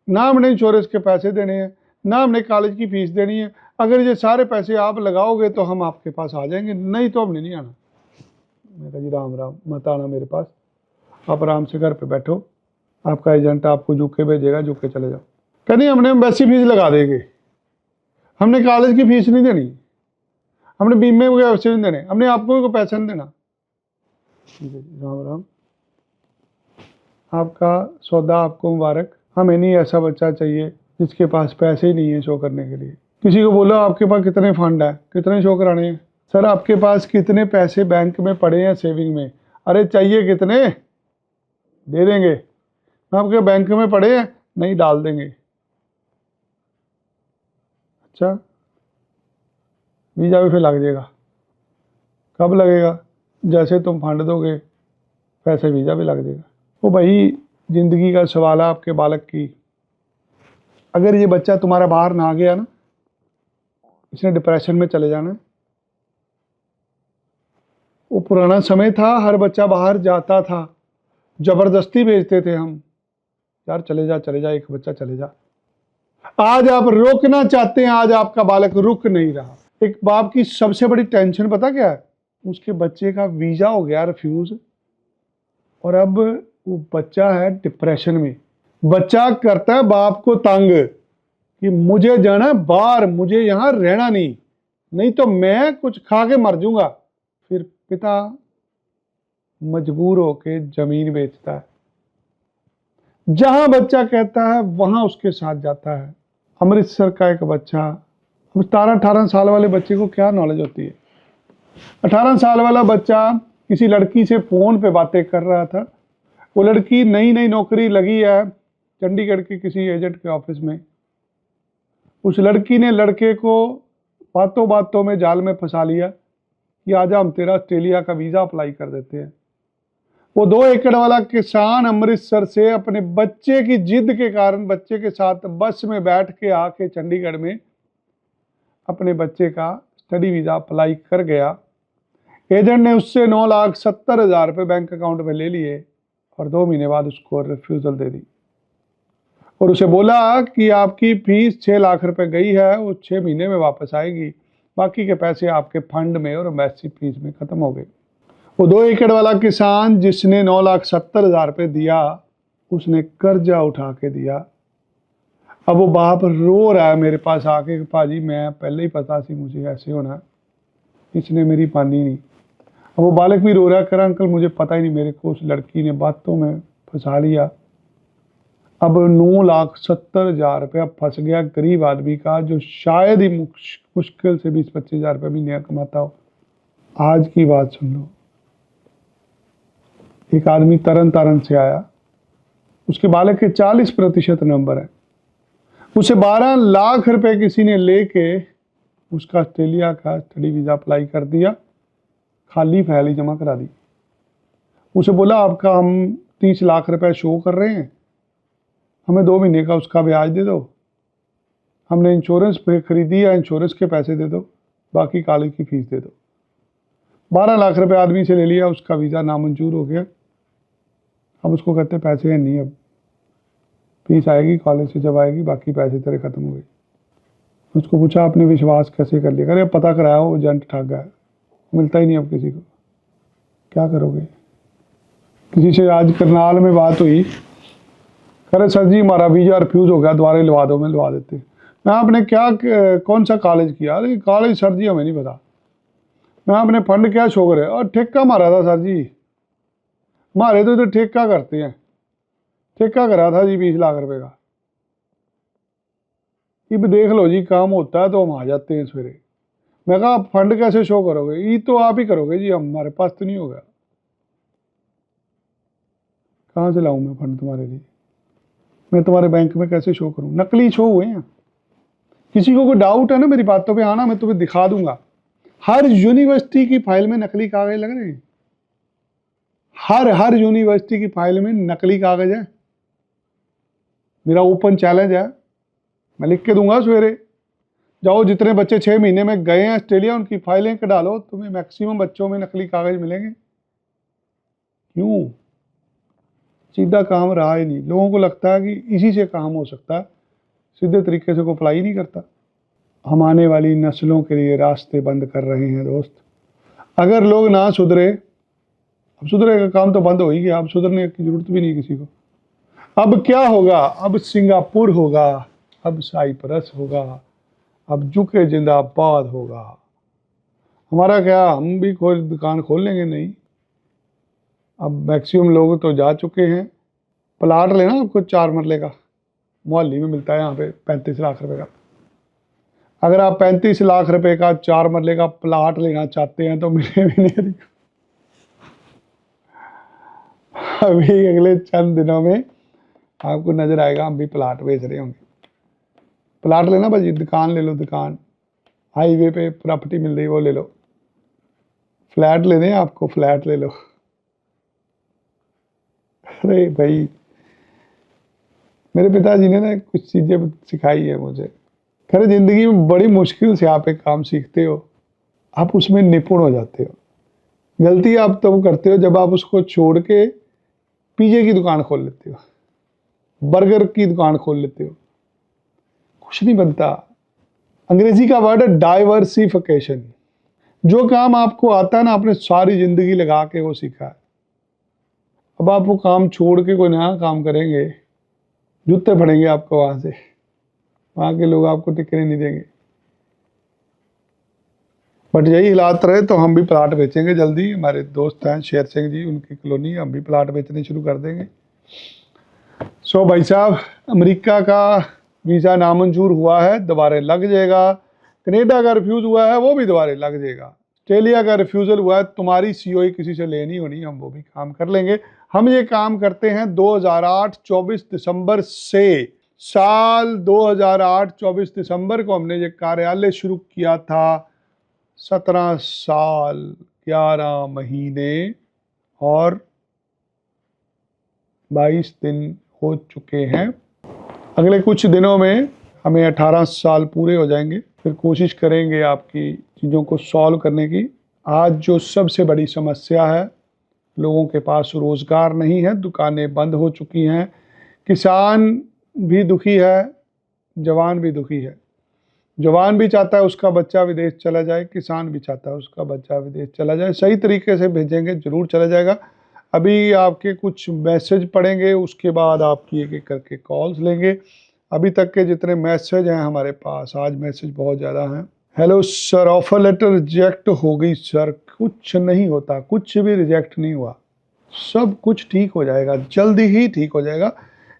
ना हमने इंश्योरेंस के पैसे देने हैं, ना हमने कॉलेज की फ़ीस देनी है। अगर ये सारे पैसे आप लगाओगे तो हम आपके पास आ जाएंगे, नहीं तो हमने नहीं आना। मैं कहा जी राम राम, मत आना मेरे पास, आप आराम से घर पे बैठो, आपका एजेंट आपको झुक के भेजेगा, झुक के चले जाओ। कह नहीं हमने एम्बेसी फीस लगा देंगे, हमने कॉलेज की फ़ीस नहीं देनी, हमने बीमे के पैसे नहीं देने, हमने आपको कोई पैसा नहीं देना। ठीक है जी, राम राम, आपका सौदा आपको मुबारक। हमें नहीं ऐसा बच्चा चाहिए जिसके पास पैसे ही नहीं है शो करने के लिए। किसी को बोलो आपके पास कितने फंड है, कितने शो कराने हैं? सर आपके पास कितने पैसे बैंक में पड़े हैं सेविंग में? अरे चाहिए कितने, दे देंगे। आपके बैंक में पड़े हैं, नहीं डाल देंगे। अच्छा, वीज़ा भी फिर लग जाएगा। कब लगेगा? जैसे तुम फंड दोगे पैसे वीज़ा भी लग जाएगा। वो भाई ज़िंदगी का सवाल है आपके बालक की। अगर ये बच्चा तुम्हारा बाहर ना गया ना, इसने डिप्रेशन में चले जाना। वो पुराना समय था, हर बच्चा बाहर जाता था, जबरदस्ती भेजते थे हम, यार चले जा एक बच्चा चले जा। आज आप रोकना चाहते हैं, आज आपका बालक रुक नहीं रहा। एक बाप की सबसे बड़ी टेंशन पता क्या है? उसके बच्चे का वीजा हो गया रिफ्यूज, और अब वो बच्चा है डिप्रेशन में। बच्चा करता है बाप को तंग कि मुझे जाना बाहर, मुझे यहां रहना नहीं तो मैं कुछ खा के मर जाऊंगा। फिर पिता मजबूर होके जमीन बेचता है, जहां बच्चा कहता है वहां उसके साथ जाता है। अमृतसर का एक बच्चा, अब 17-18 साल वाले बच्चे को क्या नॉलेज होती है? 18 साल वाला बच्चा किसी लड़की से फोन पे बातें कर रहा था। वो लड़की नई नई नौकरी लगी है चंडीगढ़ के किसी एजेंट के ऑफिस में। उस लड़की ने लड़के को बातों बातों में जाल में फंसा लिया कि आजा हम तेरा ऑस्ट्रेलिया का वीजा अप्लाई कर देते हैं। वो 2 एकड़ वाला किसान अमृतसर से अपने बच्चे की जिद के कारण बच्चे के साथ बस में बैठ के आके चंडीगढ़ में अपने बच्चे का स्टडी वीजा अप्लाई कर गया। एजेंट ने उससे 9,70,000 रुपये बैंक अकाउंट में ले लिए और 2 महीने बाद उसको रिफ्यूजल दे दी और उसे बोला कि आपकी फीस 6 लाख रुपए गई है, वो 6 महीने में वापस आएगी, बाकी के पैसे आपके फंड में और एम्बेसी फीस में खत्म हो गए। वो 2 एकड़ वाला किसान जिसने 9,70,000 रुपये दिया, उसने कर्जा उठा के दिया। अब वो बाप रो रहा है मेरे पास आके, पाजी मैं पहले ही पता सी मुझे ऐसे होना, इसने मेरी मानी नहीं। अब वो बालक भी रो रहा है, कर अंकल मुझे पता ही नहीं, मेरे को उस लड़की ने बातों में फंसा लिया। अब 9,70,000 रुपया फंस गया गरीब आदमी का, जो शायद ही मुश्किल से 20-25 हज़ार रुपये महीने कमाता हो। आज की बात सुन लो, एक आदमी तरन तारण से आया, उसके बालक के 40% नंबर है, उसे 12 लाख रुपए किसी ने लेके उसका ऑस्ट्रेलिया का स्टडी वीजा अप्लाई कर दिया, खाली फाइल ही जमा करा दी। उसे बोला आपका हम 30 लाख रुपए शो कर रहे हैं, हमें 2 महीने का उसका ब्याज दे दो, हमने इंश्योरेंस पे खरीदी है, इंश्योरेंस के पैसे दे दो, बाकी कॉलेज की फीस दे दो। 12 लाख रुपए आदमी से ले लिया, उसका वीज़ा नामंजूर हो गया। अब उसको कहते पैसे हैं नहीं, अब फीस आएगी कॉलेज से, जब आएगी बाकी पैसे तेरे खत्म हो गए। उसको पूछा आपने विश्वास कैसे कर लिया? अरे पता कराया वो एजेंट ठग गया, मिलता ही नहीं अब किसी को, क्या करोगे? किसी से आज करनाल में बात हुई, अरे सर जी हमारा वीजा रिफ्यूज हो गया, दोबारा लवा दो, मैं लवा देते। मैं आपने क्या कौन सा कॉलेज किया? अरे कॉलेज सर जी हमें नहीं पता। मैं आपने फंड क्या शो करे? और ठेका मारा था सर जी, मारे तो ठेका करते हैं, ठेका करा था जी 20 लाख रुपए का। अब देख लो जी, काम होता है तो हम आ जाते हैं सवेरे। मैं कहा आप फंड कैसे शो करोगे? ये तो आप ही करोगे जी, हमारे पास तो नहीं होगा। कहाँ से लाऊं मैं फंड तुम्हारे लिए? मैं तुम्हारे बैंक में कैसे शो करूं? नकली शो हुए हैं। किसी को कोई डाउट है ना मेरी बातों पे आना, मैं तुम्हें दिखा दूंगा। हर यूनिवर्सिटी की फाइल में नकली कागज लग रहे हैं, हर यूनिवर्सिटी की फाइल में नकली कागज है। मेरा ओपन चैलेंज है, मैं लिख के दूंगा सवेरे। जाओ जितने बच्चे 6 महीने में गए हैं ऑस्ट्रेलिया, उनकी फाइलें कढ़ा लो, तुम्हें मैक्सिमम बच्चों में नकली कागज मिलेंगे। क्यों? सीधा काम रहा ही नहीं। लोगों को लगता है कि इसी से काम हो सकता है, सीधे तरीके से को अप्लाई नहीं करता। हम आने वाली नस्लों के लिए रास्ते बंद कर रहे हैं दोस्त। अगर लोग ना सुधरे, अब सुधरेगा काम तो बंद हो ही गया, अब सुधरने की जरूरत भी नहीं किसी को। अब क्या होगा? अब सिंगापुर होगा, अब साइप्रस होगा, अब जुके जिंदाबाद होगा। हमारा क्या, हम भी कोई दुकान खोल लेंगे? नहीं। अब मैक्सिमम लोग तो जा चुके हैं। प्लाट लेना आपको 4 मरले का, मोहाली में मिलता है यहाँ पे 35 लाख रुपए का। अगर आप 35 लाख रुपए का 4 मरले का प्लाट लेना चाहते हैं तो मिले भी नहीं। अभी अगले चंद दिनों में आपको नजर आएगा हम भी प्लाट बेच रहे होंगे। प्लाट लेना भाजी, दुकान ले लो, दुकान हाईवे पे प्रॉपर्टी मिल रही वो ले लो। फ्लैट लेने आपको, फ्लैट ले लो। अरे भाई, मेरे पिताजी ने ना कुछ चीज़ें सिखाई है मुझे। खैर ज़िंदगी में बड़ी मुश्किल से आप एक काम सीखते हो, आप उसमें निपुण हो जाते हो। गलती आप तब करते हो जब आप उसको छोड़ के पिज़्ज़े की दुकान खोल लेते हो, बर्गर की दुकान खोल लेते हो, कुछ नहीं बनता। अंग्रेजी का वर्ड है डाइवर्सिफिकेशन। जो काम आपको आता है ना, आपने सारी जिंदगी लगा के वो सीखा है, अब आप वो काम छोड़ के कोई नया काम करेंगे, जूते पड़ेंगे आपको वहां से, वहां के लोग आपको टिकने नहीं देंगे। बट यही हालात रहे तो हम भी प्लाट बेचेंगे जल्दी। हमारे दोस्त हैं शेर सिंह जी, उनकी कॉलोनी, हम भी प्लाट बेचने शुरू कर देंगे। सो भाई साहब, अमेरिका का वीज़ा नामंजूर हुआ है, दोबारा लग जाएगा। कनेडा का रिफ्यूज़ हुआ है, वो भी दोबारा लग जाएगा। ऑस्ट्रेलिया का रिफ्यूज़ल हुआ है, तुम्हारी सीओई किसी से लेनी होनी, हम वो भी काम कर लेंगे। हम ये काम करते हैं 2008 24 दिसंबर से। साल 2008 24 दिसंबर को हमने ये कार्यालय शुरू किया था। 17 साल 11 महीने और 22 दिन हो चुके हैं। अगले कुछ दिनों में हमें 18 साल पूरे हो जाएंगे। फिर कोशिश करेंगे आपकी चीज़ों को सॉल्व करने की। आज जो सबसे बड़ी समस्या है, लोगों के पास रोज़गार नहीं है, दुकानें बंद हो चुकी हैं, किसान भी दुखी है, जवान भी दुखी है। जवान भी चाहता है उसका बच्चा विदेश चला जाए, किसान भी चाहता है उसका बच्चा विदेश चला जाए। सही तरीके से भेजेंगे जरूर चला जाएगा। अभी आपके कुछ मैसेज पढ़ेंगे, उसके बाद आपकी एक एक करके कॉल्स लेंगे। अभी तक के जितने मैसेज हैं हमारे पास, आज मैसेज बहुत ज़्यादा हैं। Hello sir, offer letter reject हो गई सर। कुछ नहीं होता, कुछ भी रिजेक्ट नहीं हुआ, सब कुछ ठीक हो जाएगा, जल्दी ही ठीक हो जाएगा।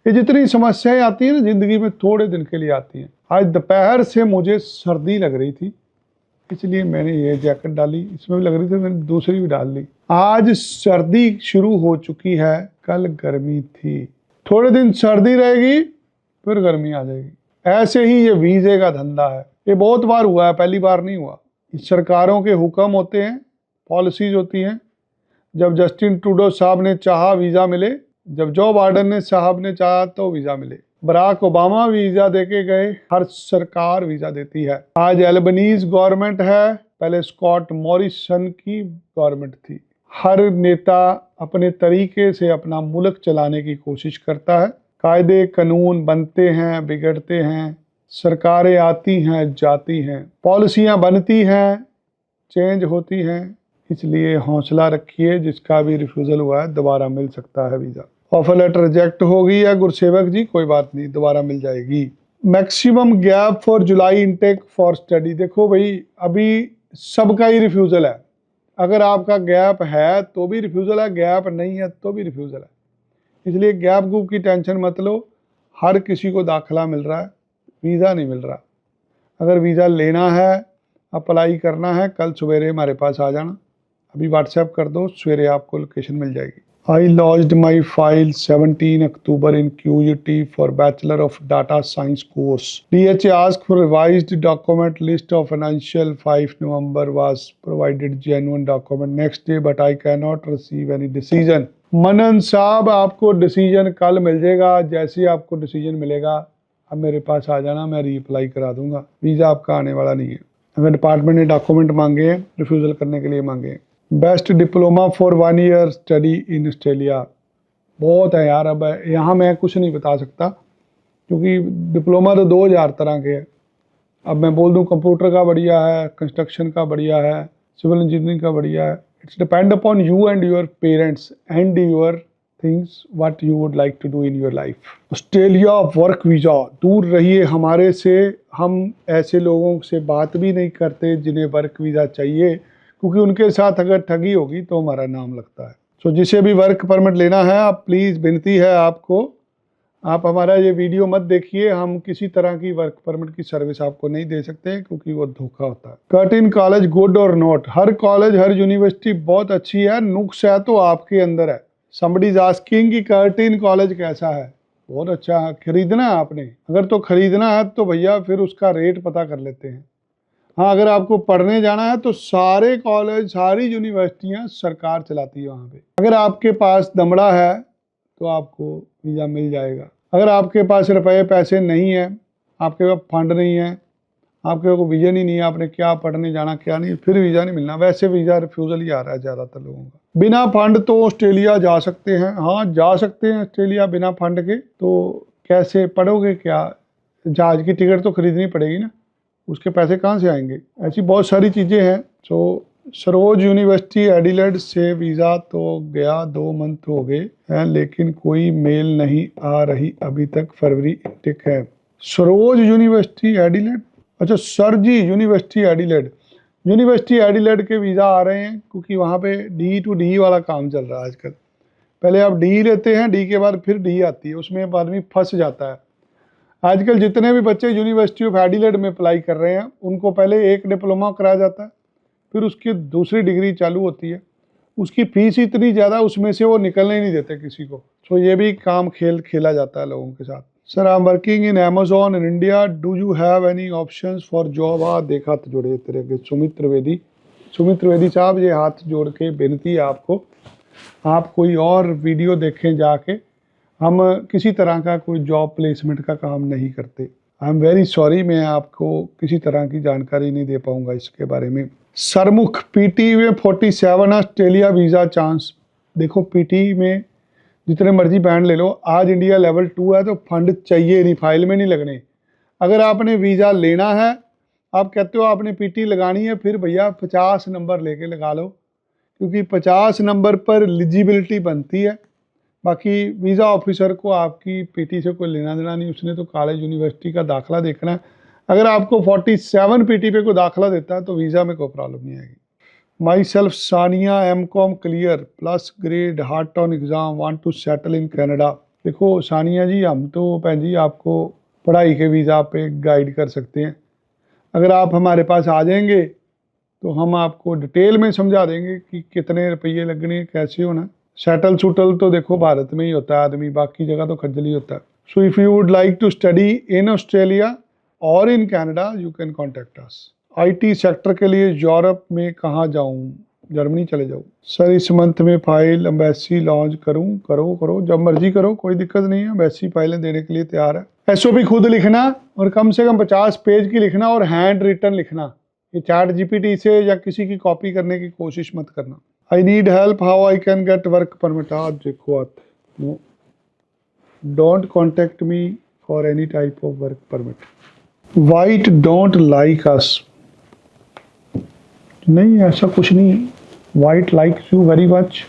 ये जितनी समस्याएं आती हैं ना ज़िंदगी में, थोड़े दिन के लिए आती हैं। आज दोपहर से मुझे सर्दी लग रही थी, इसलिए मैंने ये जैकेट डाली, इसमें भी लग रही थी, मैंने दूसरी भी डाल ली। आज सर्दी शुरू हो चुकी है, कल गर्मी थी, थोड़े दिन सर्दी रहेगी फिर गर्मी आ जाएगी। ऐसे ही ये वीज़े का धंधा है, ये बहुत बार हुआ है, पहली बार नहीं हुआ। सरकारों के हुक्म होते हैं, पॉलिसीज होती हैं। जब जस्टिन ट्रूडो साहब ने चाहा वीज़ा मिले, जब जो बाइडेन साहब ने चाहा तो वीज़ा मिले। बराक ओबामा वीज़ा देके गए, हर सरकार वीज़ा देती है। आज एल्बनीज गवर्नमेंट है, पहले स्कॉट मॉरिसन की गवर्नमेंट थी। हर नेता अपने तरीके से अपना मुल्क चलाने की कोशिश करता है। कायदे कानून बनते हैं, बिगड़ते हैं, सरकारें आती हैं, जाती हैं, पॉलिसियां बनती हैं, चेंज होती हैं। इसलिए हौसला रखिए, जिसका भी रिफ्यूज़ल हुआ है दोबारा मिल सकता है वीज़ा। ऑफर लेटर रिजेक्ट होगी या गुरसेवक जी, कोई बात नहीं, दोबारा मिल जाएगी। Maximum gap for July intake for study. देखो भाई, अभी सबका ही रिफ्यूज़ल है। अगर आपका गैप है तो भी रिफ्यूज़ल है, गैप नहीं है तो भी रिफ्यूज़ल है। इसलिए गैप गुप की टेंशन मत लो, हर किसी को दाखिला मिल रहा है, वीज़ा नहीं मिल रहा। अगर वीज़ा लेना है, अप्लाई करना है, कल सवेरे हमारे पास आ जाना, अभी व्हाट्सएप कर दो, सवेरे आपको लोकेशन मिल जाएगी। I lodged my file 17 October in QUT for Bachelor of Data Science course. DHA asked for revised document list of financial 5 November was provided genuine document next day but I cannot receive any decision. मनन साहब, आपको डिसीजन कल मिल जाएगा। जैसे ही आपको डिसीजन मिलेगा अब मेरे पास आ जाना, मैं रीअप्लाई करा दूंगा। वीज़ा आपका आने वाला नहीं है। अगर डिपार्टमेंट ने डॉक्यूमेंट मांगे हैं, रिफ्यूज़ल करने के लिए मांगे हैं। Best diploma for 1 year study in Australia, बहुत है यार। अब यहाँ मैं कुछ नहीं बता सकता क्योंकि डिप्लोमा तो 2000 तरह के हैं। अब मैं बोल दूँ कंप्यूटर का बढ़िया है, कंस्ट्रक्शन का बढ़िया है, सिविल इंजीनियरिंग का बढ़िया है। It's depend upon you and your parents and your things what you would like to do in your life. Australia work visa, दूर रहिए हमारे से। हम ऐसे लोगों से बात भी नहीं करते जिन्हें वर्क वीज़ा चाहिए, क्योंकि उनके साथ अगर ठगी होगी तो हमारा नाम लगता है। सो जिसे भी वर्क परमिट लेना है, आप प्लीज़, विनती है आपको, आप हमारा ये वीडियो मत देखिए। हम किसी तरह की वर्क परमिट की सर्विस आपको नहीं दे सकते क्योंकि वो धोखा होता है। कर्टिन कॉलेज गुड और not? Her college, her university बहुत अच्छी है, नुक्स है तो आपके अंदर है। समबडी इज आस्किंग कि कर्टिन कॉलेज कैसा है? बहुत अच्छा है। खरीदना है आपने? अगर तो खरीदना है तो भैया फिर उसका रेट पता कर लेते हैं। हाँ, अगर आपको पढ़ने जाना है तो सारे कॉलेज, सारी यूनिवर्सिटियां सरकार चलाती है वहाँ पे। अगर आपके पास दमड़ा है तो आपको वीज़ा मिल जाएगा। अगर आपके पास रुपए पैसे नहीं है, आपके पास फंड नहीं है, आपके को विजन ही नहीं है, आपने क्या पढ़ने जाना क्या नहीं, फिर वीज़ा नहीं मिलना। वैसे वीज़ा रिफ्यूज़ल ही आ रहा है ज़्यादातर लोगों का। बिना फंड तो ऑस्ट्रेलिया जा सकते हैं, हाँ जा सकते हैं ऑस्ट्रेलिया बिना फंड के। तो कैसे पढ़ोगे क्या, जहाज़ की टिकट तो खरीदनी पड़ेगी ना, उसके पैसे कहाँ से आएंगे। ऐसी बहुत सारी चीज़ें हैं। तो सरोज यूनिवर्सिटी एडिलेड से वीज़ा तो गया, 2 मंथ हो गए हैं लेकिन कोई मेल नहीं आ रही अभी तक, फरवरी इंटेक है। सरोज यूनिवर्सिटी एडिलेड, अच्छा सर जी यूनिवर्सिटी एडिलेड, यूनिवर्सिटी एडिलेड के वीज़ा आ रहे हैं क्योंकि वहाँ पे डी टू डी वाला काम चल रहा है आजकल। पहले आप डी लेते हैं, डी के बाद फिर डी आती है, उसमें आदमी फंस जाता है। आजकल जितने भी बच्चे यूनिवर्सिटी ऑफ एडिलेड में अप्लाई कर रहे हैं उनको पहले एक डिप्लोमा कराया जाता है, फिर उसकी दूसरी डिग्री चालू होती है। उसकी फीस इतनी ज़्यादा, उसमें से वो निकलने ही नहीं देते किसी को। तो ये भी काम खेला जाता है लोगों के साथ। Sir I am working in Amazon in India, do you have any options for job. देखा तो जुड़े तरह के सुमित त्रिवेदी। सुमित त्रिवेदी साहब, ये हाथ जोड़ के बेनती है आपको, आप कोई और वीडियो देखें जाके। हम किसी तरह का कोई जॉब प्लेसमेंट का काम नहीं करते। आई एम वेरी सॉरी, मैं आपको किसी तरह की जानकारी नहीं दे पाऊंगा इसके बारे में। सरमुख, पीटी में 47 ऑस्ट्रेलिया वीज़ा चांस। देखो पीटी में जितने मर्जी बैंड ले लो, आज इंडिया लेवल 2 है तो फंड चाहिए नहीं, फाइल में नहीं लगने। अगर आपने वीज़ा लेना है, आप कहते हो आपने पीटी लगानी है, फिर भैया 50 नंबर लेके लगा लो, क्योंकि 50 नंबर पर एलिजिबिलिटी बनती है। बाकी वीज़ा ऑफिसर को आपकी पीटी से कोई लेना देना नहीं, उसने तो कॉलेज यूनिवर्सिटी का दाखला देखना है। अगर आपको 47 पीटी पे कोई दाखला देता है तो वीज़ा में कोई प्रॉब्लम नहीं आएगी। Myself Sania, M Com clear plus grade, heart on exam, want to settle in Canada. देखो सानिया जी, हम तो भैन जी आपको पढ़ाई के वीज़ा पे गाइड कर सकते हैं। अगर आप हमारे पास आ जाएंगे तो हम आपको डिटेल में समझा देंगे कि कितने रुपये लगने, कैसे होना। सेटल सूटल तो देखो भारत में ही होता है आदमी, बाकी जगह तो खज्जल ही होता है। So if you would like to study in Australia और in Canada you can contact us. IT sector के लिए यूरोप में कहाँ जाऊँ, जर्मनी चले जाओ। सर इस मंथ में फाइल एम्बेसी लॉन्च करूँ, करो जब मर्जी करो, कोई दिक्कत नहीं है, एम्बेसी फाइलें देने के लिए तैयार है। एसओपी खुद लिखना और कम से कम 50 पेज की लिखना और हैंड रिटन लिखना। ये चैट जीपीटी से या किसी की कॉपी करने की कोशिश मत करना। I need help, how I can get work permit. आज देखो आत no, don't contact me for any type of work permit. White don't like us, नहीं ऐसा कुछ नहीं। White likes you very much,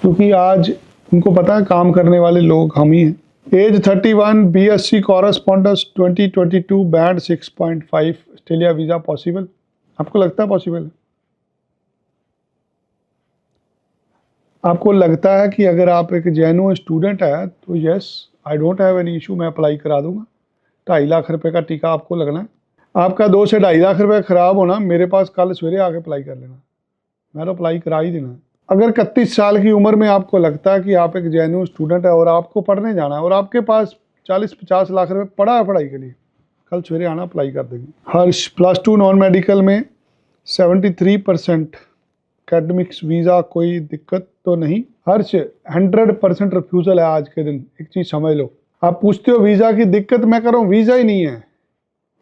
क्योंकि आज उनको पता है काम करने वाले लोग हम ही हैं। Age 31, BSc correspondence 2022, band 6.5, Australia visa possible. आपको लगता है पॉसिबल है? आपको लगता है कि अगर आप एक जेन्युइन स्टूडेंट है तो yes, I don't have any issue, मैं अप्लाई करा दूंगा। 2.5 लाख रुपए का टीका आपको लगना है। आपका 2 से 2.5 लाख रुपए ख़राब होना, मेरे पास कल सवेरे आके अप्लाई कर लेना, मैं तो अप्लाई करा ही देना। अगर 31 साल की उम्र में आपको लगता है कि आप एक जेन्युइन स्टूडेंट है और आपको पढ़ने जाना है और आपके पास 40-50 लाख रुपए पड़ा है पढ़ाई के लिए, कल सवेरे आना, अप्लाई कर देंगे। हर्ष, +2 नॉन मेडिकल में 73% एकेडमिक्स वीज़ा, कोई दिक्कत तो नहीं। हर्ष 100% रिफ्यूज़ल है आज के दिन, एक चीज़ समझ लो। आप पूछते हो वीज़ा की दिक्कत, मैं कह रहा हूँ वीज़ा ही नहीं है,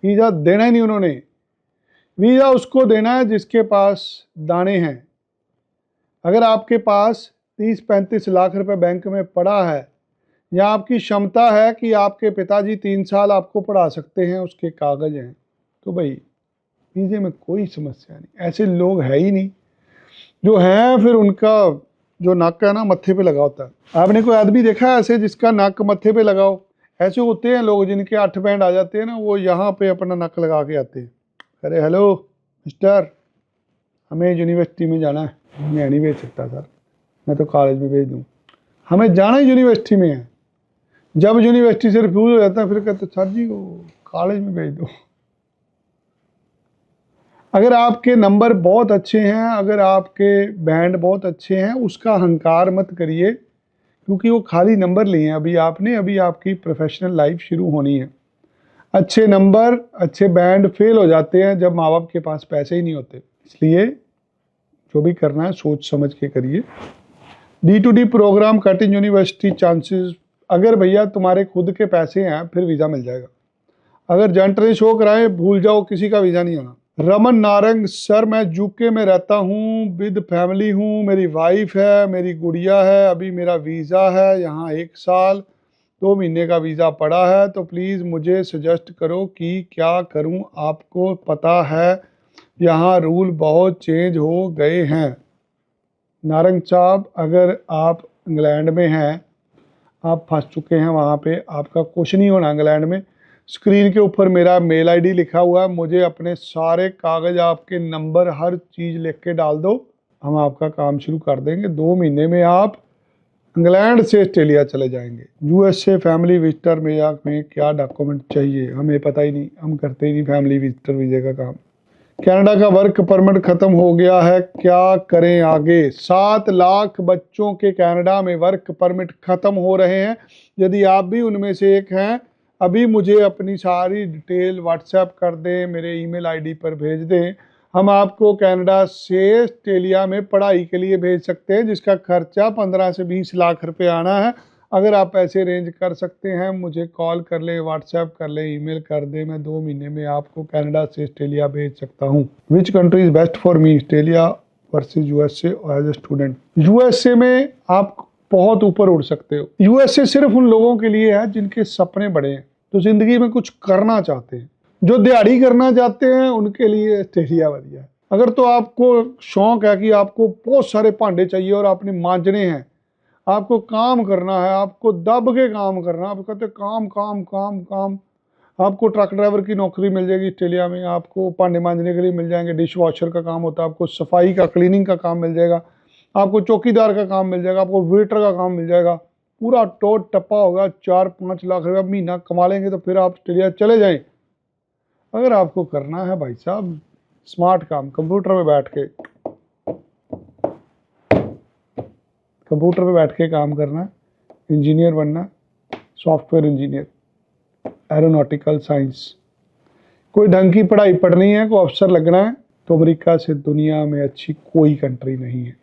वीज़ा देना ही नहीं उन्होंने। वीज़ा उसको देना है जिसके पास दाने हैं। अगर आपके पास 30-35 लाख रुपए बैंक में पड़ा है, या आपकी क्षमता है कि आपके पिताजी 3 साल आपको पढ़ा सकते हैं, उसके कागज़ हैं, तो भाई वीज़े में कोई समस्या नहीं। ऐसे लोग है ही नहीं, जो हैं फिर उनका जो नाक है ना मत्थे पे लगा होता है। आपने कोई आदमी देखा है ऐसे जिसका नाक मत्थे पे लगाओ? ऐसे होते हैं लोग जिनके 8 बैंड आ जाते हैं ना, वो यहाँ पे अपना नक लगा के आते हैं। अरे हेलो मिस्टर, हमें यूनिवर्सिटी में जाना है। मैं नहीं भेज सकता सर, मैं तो कॉलेज में भेज दूँ। हमें जाना ही यूनिवर्सिटी में है। जब यूनिवर्सिटी से रिफ्यूज़ हो जाता है फिर कहते सर जी को कॉलेज में भेज दो। अगर आपके नंबर बहुत अच्छे हैं, अगर आपके बैंड बहुत अच्छे हैं, उसका अहंकार मत करिए, क्योंकि वो खाली नंबर लिए हैं अभी आपने, अभी आपकी प्रोफेशनल लाइफ शुरू होनी है। अच्छे नंबर, अच्छे बैंड फेल हो जाते हैं जब माँ बाप के पास पैसे ही नहीं होते। इसलिए जो भी करना है सोच समझ के करिए। D2D programme cutting university chances, अगर भैया तुम्हारे खुद के पैसे हैं फिर वीज़ा मिल जाएगा। अगर जेंट ने शो कराए भूल जाओ, किसी का वीज़ा नहीं होना। रमन नारंग, सर मैं यूके में रहता हूँ, विद फैमिली हूँ, मेरी वाइफ है, मेरी गुड़िया है, अभी मेरा वीज़ा है यहाँ 1 साल 2 महीने का वीज़ा पड़ा है, तो प्लीज़ मुझे सजेस्ट करो कि क्या करूँ। आपको पता है यहाँ रूल बहुत चेंज हो गए हैं। नारंग साहब, अगर आप इंग्लैंड में हैं, आप फंस चुके हैं वहाँ पे, आपका कुछ नहीं होना इंग्लैंड में। स्क्रीन के ऊपर मेरा मेल आईडी लिखा हुआ है, मुझे अपने सारे कागज़, आपके नंबर, हर चीज़ लिख के डाल दो, हम आपका काम शुरू कर देंगे। 2 महीने में आप इंग्लैंड से ऑस्ट्रेलिया चले जाएंगे। यूएसए फैमिली विजिटर में क्या डॉक्यूमेंट चाहिए, हमें पता ही नहीं, हम करते ही नहीं फैमिली विजिटर वीज़े का काम। कनाडा का वर्क परमिट ख़त्म हो गया है, क्या करें आगे। 7 लाख बच्चों के कनाडा में वर्क परमिट ख़त्म हो रहे हैं। यदि आप भी उनमें से एक हैं, अभी मुझे अपनी सारी डिटेल व्हाट्सएप कर दें, मेरे ईमेल आईडी पर भेज दें। हम आपको कनाडा से ऑस्ट्रेलिया में पढ़ाई के लिए भेज सकते हैं, जिसका खर्चा 15 से 20 लाख रुपए आना है। अगर आप पैसे अरेंज कर सकते हैं, मुझे कॉल कर लें, व्हाट्सएप कर लें, ईमेल कर दें, मैं 2 महीने में आपको कनाडा से ऑस्ट्रेलिया भेज सकता हूँ। Which country is best for me, Australia versus USA as a student. USA में आप बहुत ऊपर उड़ सकते हो। यूएसए सिर्फ उन लोगों के लिए है जिनके सपने बड़े हैं, तो ज़िंदगी में कुछ करना चाहते हैं। जो दिहाड़ी करना चाहते हैं उनके लिए ऑस्ट्रेलिया बढ़िया है। अगर तो आपको शौक है कि आपको बहुत सारे भांडे चाहिए और आपने मांजने हैं, आपको काम करना है, आपको दब के काम करना है, आप कहते काम काम काम काम, आपको ट्रक ड्राइवर की नौकरी मिल जाएगी ऑस्ट्रेलिया में, आपको भांडे मांजने के लिए मिल जाएंगे, डिश वॉशर का काम होता है, आपको सफाई का, क्लीनिंग का काम मिल जाएगा, आपको चौकीदार का काम मिल जाएगा, आपको वेटर का काम मिल जाएगा। पूरा टोट टप्पा होगा, 4-5 लाख रुपया महीना कमा लेंगे, तो फिर आप ऑस्ट्रेलिया चले जाएं। अगर आपको करना है भाई साहब स्मार्ट काम, कंप्यूटर पे बैठ के काम करना है, इंजीनियर बनना, सॉफ्टवेयर इंजीनियर, एरोनॉटिकल साइंस, कोई ढंग की पढ़ाई पढ़नी है, कोई अफसर लगना है, तो अमेरिका से दुनिया में अच्छी कोई कंट्री नहीं है।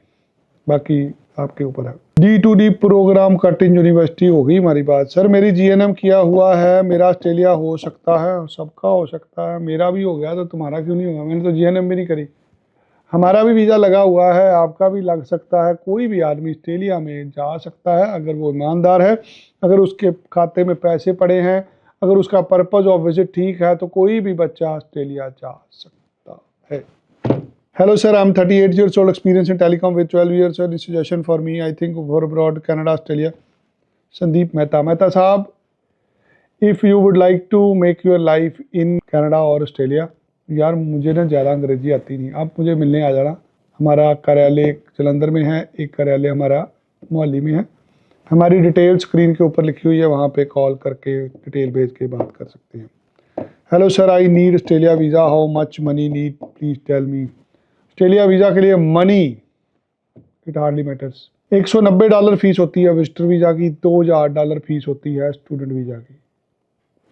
बाकी आपके ऊपर है। D2D प्रोग्राम कटिंग यूनिवर्सिटी हो गई हमारी बात। सर मेरी GNM किया हुआ है, मेरा ऑस्ट्रेलिया हो सकता है, सबका हो सकता है, मेरा भी हो गया तो तुम्हारा क्यों नहीं होगा। मैंने तो GNM भी नहीं करी, हमारा भी वीज़ा लगा हुआ है, आपका भी लग सकता है। कोई भी आदमी ऑस्ट्रेलिया में जा सकता है अगर वो ईमानदार है, अगर उसके खाते में पैसे पड़े हैं, अगर उसका पर्पज़ ऑफ विजिट ठीक है, तो कोई भी बच्चा ऑस्ट्रेलिया जा सकता है। Hello sir, I'm 38 years old, experience in telecom with 12 years. Sir, this suggestion for me, I think for abroad, Canada, Australia. Sandeep Mehta साहब, if you would like to make your life in Canada और ऑस्ट्रेलिया, यार मुझे ना ज़्यादा अंग्रेजी आती नहीं, आप मुझे मिलने आ जाना। हमारा कार्यालय एक जलंधर में है, एक कार्यालय हमारा मोहाली में है। हमारी डिटेल स्क्रीन के ऊपर लिखी हुई है, वहाँ पे कॉल करके डिटेल भेज के बात कर सकते हैं। Hello sir, I need Australia visa, how much money need, please tell me. Australia visa के लिए money it hardly matters. $190 fees होती है विजिटर वीज़ा की, $2000 फीस होती है स्टूडेंट वीज़ा की।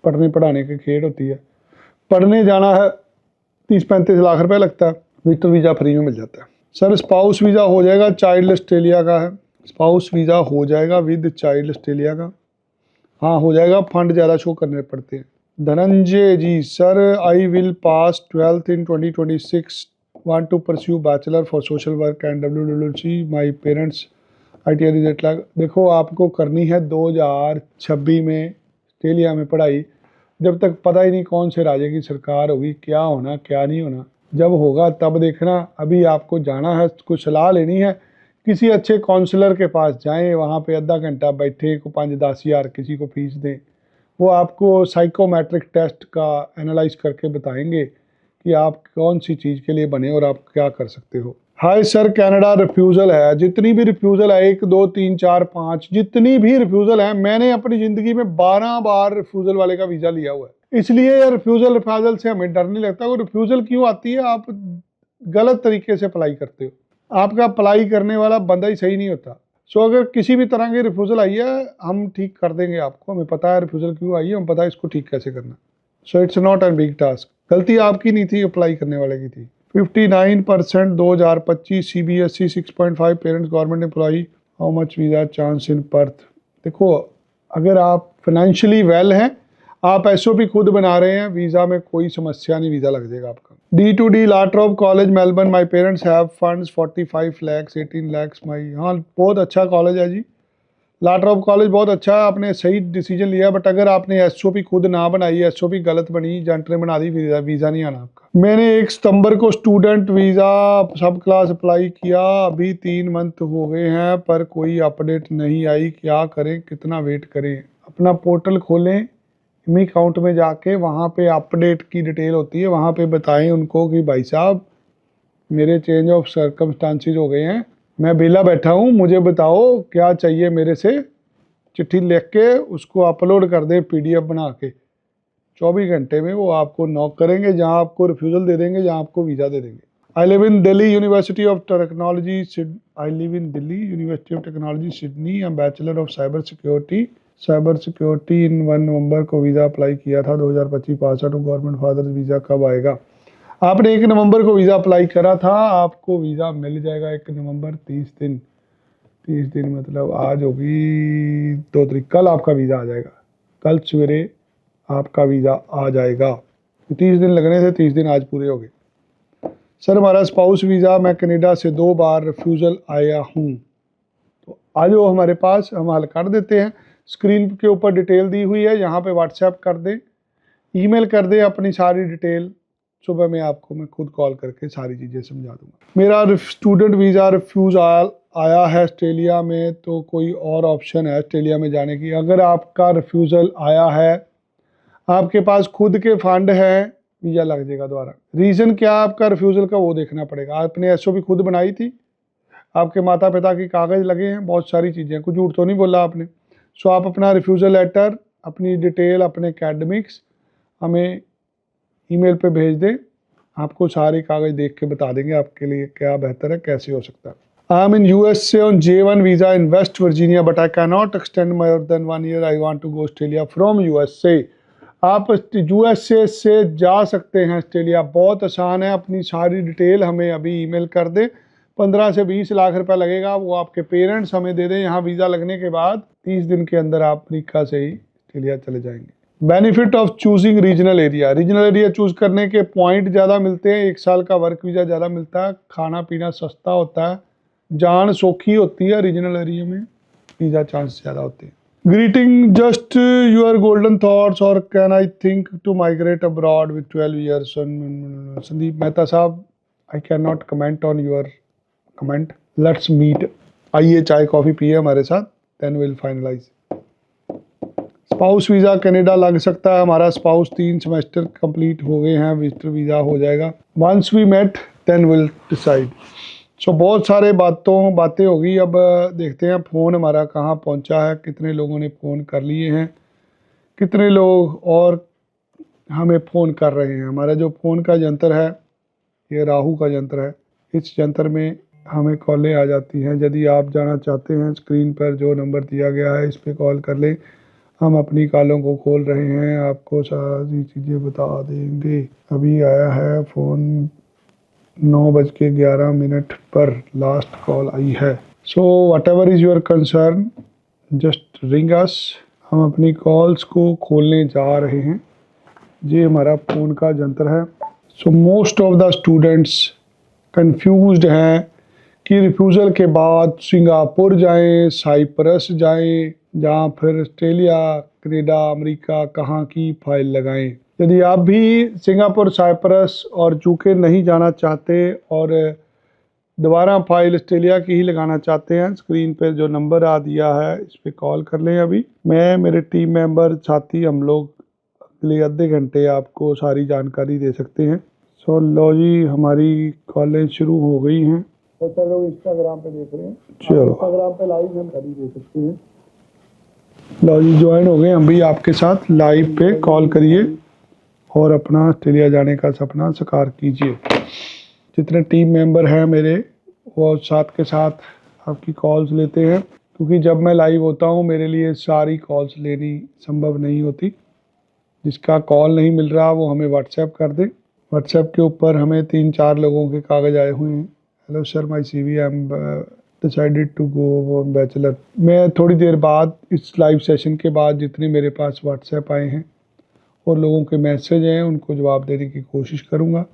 पढ़ने पढ़ाने की खेड होती है, पढ़ने जाना है 30-35 लाख रुपए लगता है, विजिटर वीज़ा फ्री में मिल जाता है। सर स्पाउस वीज़ा हो जाएगा, चाइल्ड ऑस्ट्रेलिया का है, स्पाउस वीज़ा हो जाएगा विद चाइल्ड ऑस्ट्रेलिया का, हाँ हो जाएगा, फंड ज़्यादा शो करने पड़ते हैं। Dhananjay ji, sir I will pass 12th in 2026, want to pursue bachelor for social work and WWC, my parents ITR result लग। देखो आपको करनी है 2026 में ऑस्ट्रेलिया में पढ़ाई, जब तक पता ही नहीं कौन से राज्य की सरकार होगी, क्या होना क्या नहीं होना, जब होगा तब देखना। अभी आपको जाना है, कुछ सलाह लेनी है, किसी अच्छे काउंसलर के पास जाएं, वहाँ पे आधा घंटा बैठे, को 5-10 हज़ार किसी को फीस दें, वो आपको साइकोमेट्रिक टेस्ट का एनालाइज करके बताएंगे कि आप कौन सी चीज़ के लिए बने और आप क्या कर सकते हो। हाय सर, कनाडा रिफ्यूज़ल है, जितनी भी रिफ्यूज़ल है, 1 2 3 4 5 जितनी भी रिफ्यूज़ल है, मैंने अपनी ज़िंदगी में 12 बार रिफ्यूज़ल वाले का वीज़ा लिया हुआ है। इसलिए यार रिफ्यूज़ल से हमें डर नहीं लगता। वो रिफ्यूज़ल क्यों आती है, आप गलत तरीके से अप्लाई करते हो, आपका अप्लाई करने वाला बंदा ही सही नहीं होता। सो अगर किसी भी तरह की रिफ्यूज़ल आई है, हम ठीक कर देंगे आपको, हमें पता है रिफ्यूज़ल क्यों आई है, हम पता है इसको ठीक कैसे करना। So it's not a big task, गलती आपकी नहीं थी, अप्लाई करने वाले की थी। 59% 2025 CBSE 6.5 parents government employee, how much visa chance in Perth. देखो अगर आप फाइनेंशियली वेल हैं, आप एसओपी खुद बना रहे हैं, वीज़ा में कोई समस्या नहीं, वीज़ा लग जाएगा आपका। D2D La Trobe college Melbourne, my parents have funds 45 lakhs 18 lakhs my. हाँ, बहुत अच्छा कॉलेज है जी, लाट्रोब कॉलेज बहुत अच्छा है, आपने सही डिसीजन लिया। बट अगर आपने एसओपी खुद ना बनाई, एसओपी गलत बनी, जंट ने बना दी, वीज़ा नहीं आना आपका। मैंने 1 सितंबर को स्टूडेंट वीज़ा सब क्लास अप्लाई किया, अभी 3 मंथ हो गए हैं पर कोई अपडेट नहीं आई, क्या करें, कितना वेट करें? अपना पोर्टल खोलें, मी अकाउंट में जाके वहाँ पे अपडेट की डिटेल होती है, वहाँ पे बताएं उनको कि भाई साहब मेरे चेंज ऑफ सर्कमस्टांसिस हो गए हैं, मैं बेला बैठा हूँ, मुझे बताओ क्या चाहिए मेरे से। चिट्ठी लिख के उसको अपलोड कर दें पीडीएफ बना के, 24 घंटे में वो आपको नॉक करेंगे, जहाँ आपको रिफ्यूज़ल दे देंगे, जहाँ आपको वीज़ा दे देंगे। I live in Delhi university of technology Sydney, am bachelor of cyber security in 1 नवंबर को वीज़ा अप्लाई किया था, 2025 pass out, government father visa कब आएगा? आपने 1 नवंबर को वीज़ा अप्लाई करा था, आपको वीज़ा मिल जाएगा 1 नवंबर, 30 दिन मतलब आज होगी 2 तारीख, कल आपका वीज़ा आ जाएगा, कल सवेरे आपका वीज़ा आ जाएगा। 30 दिन लगने थे, 30 दिन आज पूरे हो गए। सर हमारा स्पाउस वीज़ा, मैं कनाडा से 2 बार रिफ्यूज़ल आया हूँ, तो आ जाओ हमारे पास, हम हल कर देते हैं। स्क्रीन के ऊपर डिटेल दी हुई है, यहाँ पे व्हाट्सएप कर दें, ईमेल कर दें अपनी सारी डिटेल, सुबह में आपको मैं खुद कॉल करके सारी चीज़ें समझा दूँगा। मेरा स्टूडेंट वीज़ा रिफ्यूज़ आया है ऑस्ट्रेलिया में, तो कोई और ऑप्शन है ऑस्ट्रेलिया में जाने की? अगर आपका रिफ्यूज़ल आया है, आपके पास खुद के फंड हैं, वीज़ा लग जाएगा दोबारा। रीज़न क्या आपका रिफ्यूज़ल का, वो देखना पड़ेगा। आपने एसओपी खुद बनाई थी, आपके माता पिता के कागज़ लगे हैं, बहुत सारी चीज़ें, कुछ झूठ तो नहीं बोला आपने। सो आप अपना रिफ्यूज़ल लेटर, अपनी डिटेल, अपने एकेडमिक्स हमें ईमेल पे भेज दें, आपको सारे कागज़ देख के बता देंगे आपके लिए क्या बेहतर है, कैसे हो सकता है। I am in USA on J1 visa in West Virginia, but I cannot extend more than 1 year. I want to go Australia from USA. आप USA से जा सकते हैं ऑस्ट्रेलिया, बहुत आसान है। अपनी सारी डिटेल हमें अभी ईमेल कर दें, 15 से 20 लाख रुपए लगेगा, वो आपके पेरेंट्स हमें दे दें। यहाँ वीज़ा लगने के बाद 30 दिन के अंदर आप अमेरिका से ही ऑस्ट्रेलिया चले जाएंगे। Benefit of choosing regional area, regional area choose करने के पॉइंट ज़्यादा मिलते हैं, 1 साल का वर्क वीज़ा ज़्यादा मिलता है, खाना पीना सस्ता होता है, जान सौखी होती है, रीजनल एरिया में वीज़ा चांस ज़्यादा होते हैं। Greeting, just your golden thoughts और can I think to migrate abroad with 12 years? Sandeep Mehta साहब, I can not comment on your comment, let's meet, आइए चाय कॉफ़ी पिए हमारे साथ, then will finalise. Spouse visa Canada लग सकता है, हमारा स्पाउस 3 सेमेस्टर कंप्लीट हो गए हैं, विजिटर वीज़ा हो जाएगा। Once we met then will decide. So बहुत सारे बातें होगी। अब देखते हैं फ़ोन हमारा कहाँ पहुँचा है, कितने लोगों ने फ़ोन कर लिए हैं, कितने लोग और हमें फ़ोन कर रहे हैं। हमारा जो फ़ोन का यंत्र है, ये राहु का यंत्र है, इस यंत्र में हमें कॉलें आ जाती हैं। यदि आप जाना चाहते हैं, स्क्रीन पर जो नंबर दिया गया है इस पर कॉल कर लें, हम अपनी कॉलों को खोल रहे हैं, आपको सारी चीज़ें बता देंगे। अभी आया है फ़ोन 9:11 पर लास्ट कॉल आई है। So whatever is your concern, just ring us. हम अपनी कॉल्स को खोलने जा रहे हैं, ये हमारा फ़ोन का यंत्र है। So most of the students confused हैं कि रिफ्यूज़ल के बाद सिंगापुर जाएं, साइप्रस जाएं, जहाँ फिर ऑस्ट्रेलिया, कनाडा, अमेरिका, कहाँ की फ़ाइल लगाएं। यदि आप भी सिंगापुर, साइप्रस और यूके नहीं जाना चाहते और दोबारा फ़ाइल ऑस्ट्रेलिया की ही लगाना चाहते हैं, स्क्रीन पर जो नंबर आ दिया है इस पर कॉल कर लें। अभी मैं, मेरे टीम मेंबर, साथी, हम लोग अगले आधे घंटे आपको सारी जानकारी दे सकते हैं। सो लो जी, हमारी कॉलें शुरू हो गई हैं। बहुत सारे लोग इंस्टाग्राम पे देख रहे हैं, चलो इंस्टाग्राम पे लाइव हम कभी दे सकते हैं। लो जी, ज्वाइन हो गए हम भी आपके साथ, लाइव पे कॉल करिए और अपना ऑस्ट्रेलिया जाने का सपना साकार कीजिए। जितने टीम मेंबर हैं मेरे, वो साथ के साथ आपकी कॉल्स लेते हैं, क्योंकि जब मैं लाइव होता हूँ मेरे लिए सारी कॉल्स लेनी संभव नहीं होती। जिसका कॉल नहीं मिल रहा वो हमें व्हाट्सएप कर दे। व्हाट्सएप के ऊपर हमें 3-4 लोगों के कागज़ आए हुए हैं। Hello sir, my CV, I am decided to go bachelor. मैं थोड़ी देर बाद, इस लाइव सेशन के बाद, जितने मेरे पास व्हाट्सएप आए हैं और लोगों के मैसेज हैं उनको जवाब देने की कोशिश करूँगा।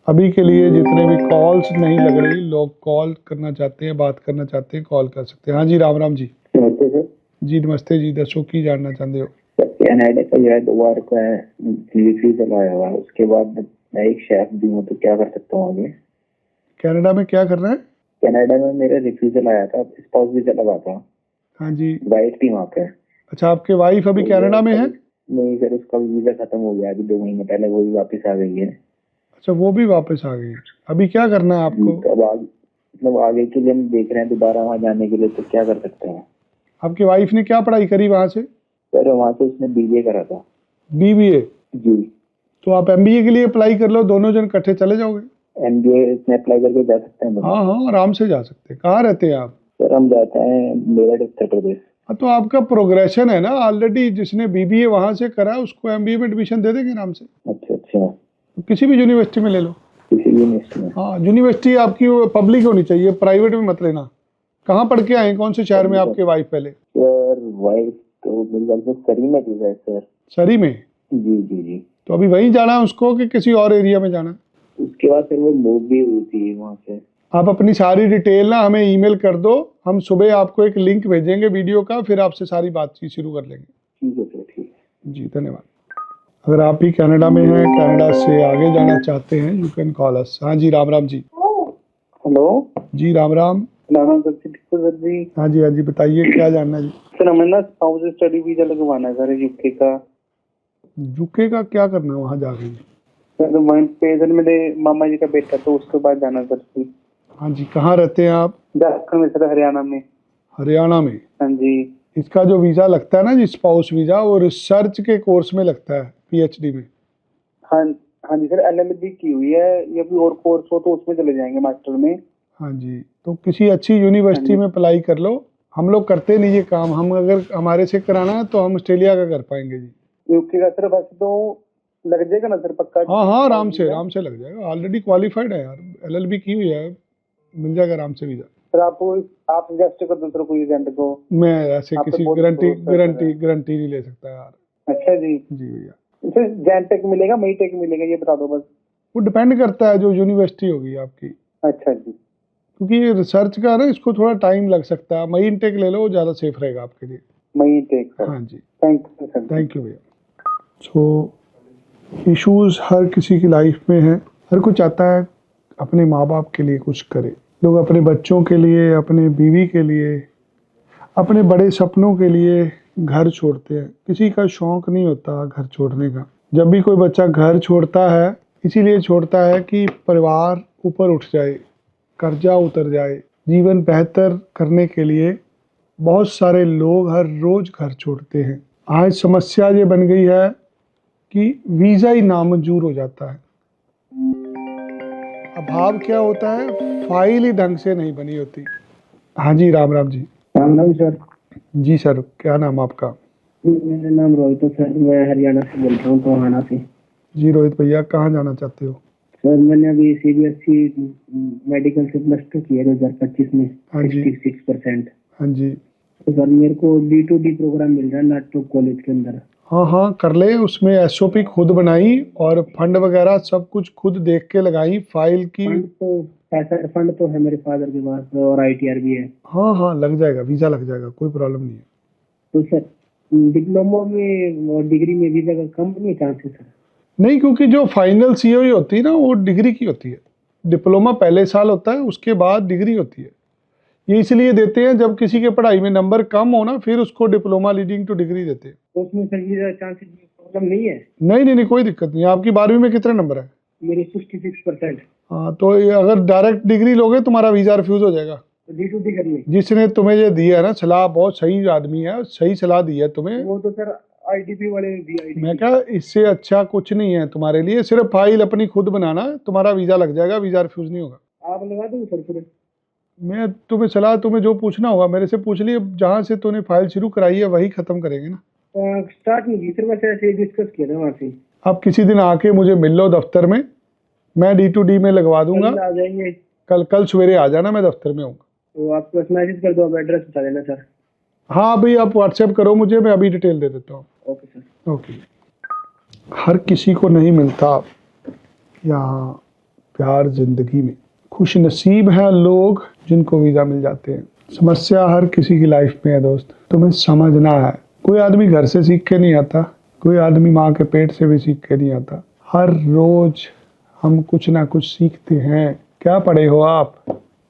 अभी के लिए जितने भी कॉल्स नहीं लग रही, लोग कॉल करना चाहते हैं, बात करना चाहते हैं, कॉल कर सकते हैं। हाँ जी, राम राम जी। नमस्ते सर। जी नमस्ते जी, दसो की जानना चाहते हो? सर कनाडा का जो है 2 बार का रिफ्यूजल आया हुआ है, उसके बाद मैं एक शेफ भी हूँ, तो क्या कर सकता हूँ आगे? कनाडा में क्या कर रहे हैं? कनाडा में मेरा रिफ्यूजल आया था, स्पाउस वीजा लगा था, हाँ जी। वाइफ थी वहाँ पे। अच्छा, आपके वाइफ अभी कनाडा में है? नहीं सर, उसका वीजा खत्म हो गया अभी 2 महीने पहले, वो भी वापस आ गई है। अच्छा, वो भी वापस आ गई है। अभी क्या करना है आपको? अब मतलब आगे के लिए हम देख रहे हैं दोबारा वहाँ जाने के लिए, तो क्या कर सकते हैं? आपकी वाइफ ने क्या पढ़ाई करी वहाँ से? सर वहाँ से उसने BBA करा था। BBA? जी। तो आप MBA के लिए अप्लाई कर लो, दोनों जन इकट्ठे चले जाओगे। MBA इसमें अप्लाई करके जा सकते हैं? हाँ हाँ, आराम से जा सकते हैं। कहाँ रहते हैं आप? सर हम जाते हैं मेरठ, उत्तर प्रदेश। हाँ, तो आपका प्रोग्रेशन है ना ऑलरेडी। जिसने BBA वहाँ से करा उसको MBA में एडमिशन दे देंगे आराम से। अच्छा अच्छा। तो किसी भी यूनिवर्सिटी में ले लो। किसी यूनिवर्सिटी में? हाँ, यूनिवर्सिटी आपकी पब्लिक होनी चाहिए, प्राइवेट में मत लेना। कहाँ पढ़ के आए, कौन से शहर में आपके वाइफ पहले? सर वाइफ तो मेरी ख्याल से सरी में थी सर। सरी में? जी जी जी। तो अभी वहीं जाना है उसको कि किसी और एरिया में जाना है? उसके बाद फिर वो मूव भी हुई थी वहाँ से। आप अपनी सारी डिटेल ना हमें ईमेल कर दो, हम सुबह आपको एक लिंक भेजेंगे वीडियो का, फिर आपसे सारी बातचीत शुरू कर लेंगे। ठीक है सर, ठीक है जी धन्यवाद। अगर आप भी कनाडा में हैं, कनाडा से आगे जाना चाहते हैं, यू कैन कॉल अस। हाँ जी, राम राम जी। हेलो जी राम राम। नाम सर जी। हाँ जी, हाँ जी, बताइए क्या जानना है जी? सर हमें ना स्पाउस स्टडी वीजा लगवाना है सर, यूके का। यूके का क्या करना है वहाँ जाके? सर वहीं पे सर मेरे मामा जी का बेटा, तो उसके बाद जाना सर। हाँ जी, कहाँ रहते हैं आप? झारखंड में सर, हरियाणा में। हरियाणा में? हाँ जी। इसका जो वीज़ा लगता है ना जी, स्पाउस वीज़ा, वो रिसर्च के कोर्स में लगता है, PhD में। हाँ हाँ जी सर, LLB की हुई है, या भी और कोर्स हो तो उसमें चले जाएंगे मास्टर में। हाँ जी, तो किसी अच्छी यूनिवर्सिटी में अप्लाई कर लो। हम लोग करते नहीं ये काम, हम अगर हमारे से कराना है तो हम ऑस्ट्रेलिया का कर पाएंगे जी। यूके का सर वैसे तो लग जाएगा ना सर पक्का? हाँ हाँ, आराम से लग जाएगा। ऑलरेडी क्वालिफाइड है यार, LLB की हुई है, मिल जाएगा आराम से वीज़ा। सर आप सजेस्ट कर दो सर कोई एजेंट को। मैं ऐसे आप तो किसी बहुत गारंटी नहीं ले सकता यार। अच्छा जी। जी भैया। सर जैनटेक मिलेगा, मईटेक मिलेगा, ये बता दो बस। वो डिपेंड करता है जो यूनिवर्सिटी होगी आपकी, अच्छा जी। क्योंकि ये रिसर्च का ना, इसको थोड़ा टाइम लग सकता है। मई इनटेक ले लो, वो ज़्यादा सेफ रहेगा आपके लिए। मईटेक सर। हाँ जी, thank you sir. Thank you भैया। सो इश्यूज हर किसी की लाइफ में है, हर कोई चाहता है अपने माँ बाप के लिए कुछ करे। लोग अपने बच्चों के लिए, अपने बीवी के लिए, अपने बड़े सपनों के लिए घर छोड़ते हैं। किसी का शौक नहीं होता घर छोड़ने का। जब भी कोई बच्चा घर छोड़ता है, इसीलिए छोड़ता है कि परिवार ऊपर उठ जाए, कर्जा उतर जाए। जीवन बेहतर करने के लिए बहुत सारे लोग हर रोज घर छोड़ते हैं। आज समस्या ये बन गई है कि वीज़ा ही नामंजूर हो जाता है। अभाव क्या होता है, फाइल ही ढंग से नहीं बनी होती। हाँ जी, राम राम जी। राम राम सर। जी सर, क्या नाम आपका? मेरा नाम रोहित है सर, मैं हरियाणा से बोल रहा हूँ, टोहाना से। जी रोहित भैया, कहाँ जाना चाहते हो? सर मैंने अभी CBSE मेडिकल से +2 किया 2025 में। हाँ जी। 66%। हाँ जी। तो सर मेरे को D2D प्रोग्राम मिल रहा है नाटो कॉलेज के अंदर। हाँ हाँ, कर ले। उसमें SOP खुद बनाई और फंड वगैरह सब कुछ खुद देख के लगाई, फाइल की। फंड तो है मेरे फादर के पास, और ITR भी है। हाँ हाँ, लग जाएगा, वीज़ा लग जाएगा, कोई प्रॉब्लम नहीं है। तो सर डिप्लोमा में और डिग्री में वीजा का कम नहीं चांसेस है? नहीं, क्योंकि जो फाइनल COE होती है ना, वो डिग्री की होती है। डिप्लोमा पहले साल होता है, उसके बाद डिग्री होती है। ये इसलिए देते हैं, जब किसी के पढ़ाई में नंबर कम हो ना, फिर उसको डिप्लोमा लीडिंग टू डिग्री देते हैं। तो उसमें सर वीजा चांसेस की प्रॉब्लम नहीं है? नहीं नहीं नहीं, कोई दिक्कत नहीं है। आपकी 12वीं में कितने नंबर है? मेरे 66%। हाँ, तो ये अगर डायरेक्ट डिग्री लोगे तुम्हारा वीज़ा रिफ्यूज़ हो जाएगा। तो D2D कर ले। जिसने तुम्हें ये दिया है ना सलाह, बहुत सही आदमी है, सही सलाह दी है तुम्हें। वो तो सर IDP वाले ने दिया। मैं कहा इससे अच्छा कुछ नहीं है तुम्हारे लिए। सिर्फ फाइल अपनी खुद बनाना, तुम्हारा वीज़ा लग जाएगा, वीज़ा रिफ्यूज़ नहीं होगा। आप लगा दो सर फिर। मैं तुम्हें सलाह, तुम्हें जो पूछना होगा मेरे से पूछ लिए। जहाँ से तूने फाइल शुरू कराई है वही ख़त्म करेंगे ना। स्टार्ट नहीं की सर, बस ऐसे डिस्कस किया था वहाँ से। आप किसी दिन आके मुझे मिल लो दफ्तर में, मैं D2D में लगवा दूंगा। कल आ जाएंगे? कल सवेरे आ जाना, मैं दफ्तर में हूँगा। तो आप बस मैसेज कर दो, आप एड्रेस बता देना सर। हाँ भाई, आप WhatsApp करो मुझे, मैं अभी डिटेल दे देता हूँ। Okay sir. ओके। हर किसी को नहीं मिलता यहाँ प्यार जिंदगी में। खुश नसीब हैं लोग जिनको वीज़ा मिल जाते हैं। समस्या हर किसी की लाइफ में है दोस्त, तुम्हें समझना है। कोई आदमी घर से सीख के नहीं आता, कोई आदमी माँ के पेट से भी सीख के नहीं आता। हर रोज हम कुछ ना कुछ सीखते हैं। क्या पढ़े हो आप?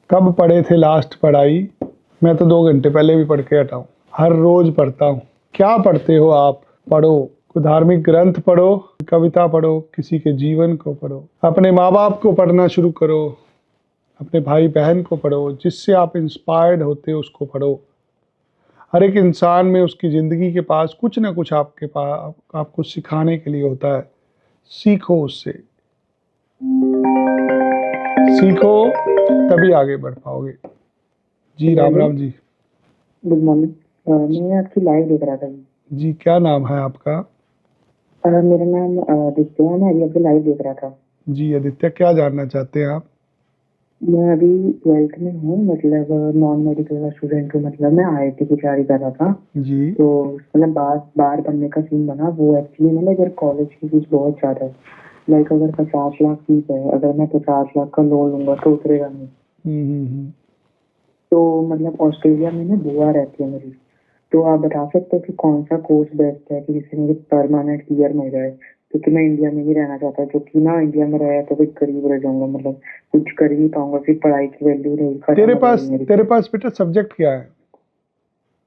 कब पढ़े थे लास्ट पढ़ाई? मैं तो 2 घंटे पहले भी पढ़ के हटा हूँ। हर रोज पढ़ता हूँ। क्या पढ़ते हो आप? पढ़ो, कोई धार्मिक ग्रंथ पढ़ो, कविता पढ़ो, किसी के जीवन को पढ़ो, अपने माँ बाप को पढ़ना शुरू करो, अपने भाई बहन को पढ़ो, जिससे आप इंस्पायर्ड होते हो उसको पढ़ो। हर एक इंसान में उसकी ज़िंदगी के पास कुछ ना कुछ आपके पास आपको सिखाने के लिए होता है। सीखो उससे, सीखो तभी आगे बढ़ पाओगे। जी राम राम जी। Good morning. मैं आपकी लाइव देख रहा था जी, क्या नाम है आपका? मेरा नाम आदित्य है। मैं अभी आपकी लाइव देख रहा था। जी आदित्य, क्या जानना चाहते हैं आप? मैं अभी 12th में हूँ, मतलब नॉन मेडिकल का स्टूडेंट हूँ। मतलब मैं IIT की तैयारी कर रहा था। जी, तो मतलब बाहर बनने का सीन बना। वो एक्चुअली मतलब इधर कॉलेज की फीस बहुत ज़्यादा है। लाइक अगर 50 लाख फीस है, अगर मैं 50 लाख का लोन लूंगा तो उतरेगा नहीं। हम्म। तो मतलब ऑस्ट्रेलिया में ना बुआ रहती है मेरी। तो आप बता सकते हो कि कौन सा कोर्स बेस्ट है कि जिससे मुझे परमानेंट क्लियर मिल जाए, क्योंकि मैं इंडिया में ही रहना चाहता हूँ। क्योंकि ना इंडिया में रहा तो फिर गरीब रह जाऊंगा, मतलब कुछ कर ही नहीं पाऊंगा, फिर पढ़ाई की वैल्यू नहीं, खत्म तेरे हो पास जाएगी मेरी। तेरे पास बेटा सब्जेक्ट क्या है?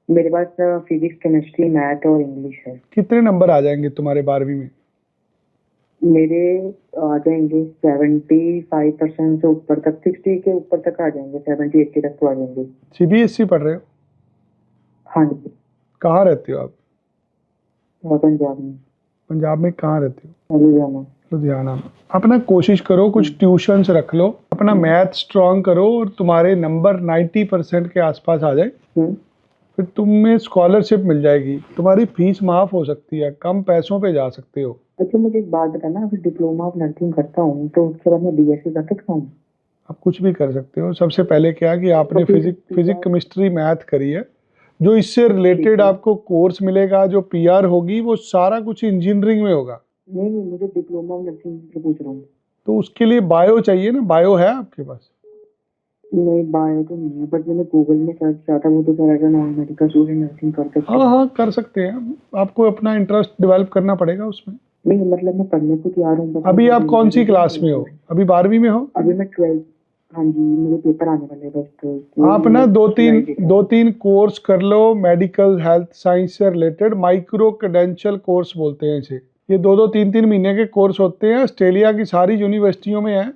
मेरे पास फिजिक्स, केमिस्ट्री, मैथ और इंग्लिश है। कितने नंबर आ जाएंगे तुम्हारे 12वीं में? मेरे आ जाएंगे 75% से ऊपर तक, 60 के ऊपर तक आ जाएंगे, 70-80 तक तो आ जाएंगे। CBSE पढ़ रहे हो? हाँ जी। कहाँ रहते हो आप? पंजाब में। पंजाब में कहाँ रहते हो? लुधियाना। लुधियाना में। अपना कोशिश करो, कुछ ट्यूशन्स रख लो, अपना मैथ स्ट्रांग करो और तुम्हारे नंबर 90% के आसपास आ जाए, फिर तुम्हें स्कॉलरशिप मिल जाएगी। तुम्हारी फीस माफ हो सकती है, कम पैसों पे जा सकते हो। अच्छा मुझे एक बात बताना, अगर डिप्लोमा ऑफ नर्सिंग करता हूँ तो उसके बाद मैं BSc कर सकता हूँ? आप कुछ भी कर सकते हो। सबसे पहले क्या कि आपने तो फिर फिजिक्स केमिस्ट्री मैथ करी है, जो इससे रिलेटेड आपको कोर्स मिलेगा, जो PR होगी, वो सारा कुछ इंजीनियरिंग में होगा। नहीं मुझे डिप्लोमा ऑफ नर्सिंग से पूछ रहा हूँ। तो उसके लिए बायो चाहिए ना, बायो है आपके पास? नहीं बायो तो नहीं है, बट मैंने गूगल में सर्च किया था, वो तो कह रहा था नॉन मेडिकल स्टूडेंट नर्सिंग कर सकते हाँ हैं। हाँ, कर सकते हैं। आपको अपना इंटरेस्ट डेवलप करना पड़ेगा उसमें। नहीं मतलब मैं पढ़ने को तैयार हूँ, बट अभी आप कौन सी क्लास में हो? अभी 12वीं में हो? अभी मैं 12th। हाँ जी, मेरे पेपर आने वाले हैं बस, तो आप ना दो तीन कोर्स कर लो, मेडिकल हेल्थ साइंस से रिलेटेड। माइक्रो क्रेडेंशियल कोर्स बोलते हैं इसे। ये 2-3 महीने के कोर्स होते हैं। ऑस्ट्रेलिया की सारी यूनिवर्सिटियों में है।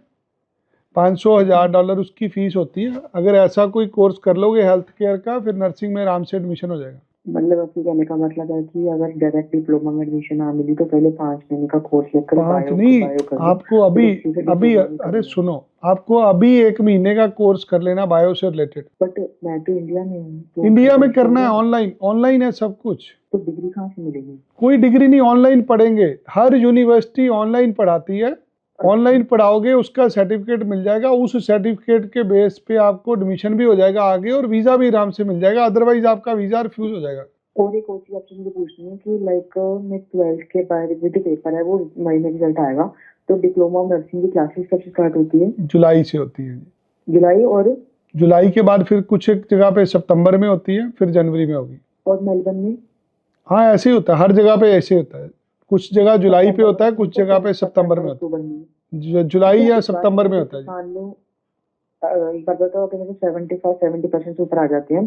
$500,000 उसकी फीस होती है। अगर ऐसा कोई कोर्स कर लोगे हेल्थ केयर का, फिर नर्सिंग में आराम से एडमिशन हो जाएगा। मतलब आपके कहने का मतलब है कि अगर डायरेक्ट डिप्लोमा में एडमिशन ना मिली तो पहले 5 महीने का कोर्स लेकर 5 बायो नहीं, कर लो, आपको अभी फिर उसी से अभी डिप्लोमा में कर अरे लो। सुनो, आपको अभी 1 महीने का कोर्स कर लेना बायो से रिलेटेड। बट मैं तो इंडिया में हूँ तो इंडिया में फिर करना है, तो ऑनलाइन ऑनलाइन है सब कुछ। तो डिग्री कहाँ से मिलेगी? कोई डिग्री नहीं, ऑनलाइन पढ़ेंगे। हर यूनिवर्सिटी ऑनलाइन पढ़ाती है। ऑनलाइन पढ़ाओगे, उसका सर्टिफिकेट मिल जाएगा। उस सर्टिफिकेट के बेस पे आपको एडमिशन भी हो जाएगा आगे, और वीज़ा भी आराम से मिल जाएगा। अदरवाइज आपका वीज़ा रिफ्यूज हो जाएगा। और एक और चीज आपसे मुझे पूछनी है कि लाइक मैं 12th के बाद जो पेपर है वो मई में रिजल्ट आएगा, तो डिप्लोमा ऑफ नर्सिंग की क्लासेस कब से स्टार्ट होती है? जुलाई से होती है। जुलाई। और जुलाई के बाद फिर कुछ एक जगह पे सितंबर में होती है, फिर जनवरी में होगी। मेलबर्न में? हाँ, ऐसे ही होता है, हर जगह पे ऐसे होता है। कुछ जगह जुलाई पे होता है, कुछ जगह पे सितंबर में होता अक्टूबर में? है। जुलाई या सितंबर में होता है जी। मान लो एक बार बताओ कि मुझे 75-70% से ऊपर आ जाते हैं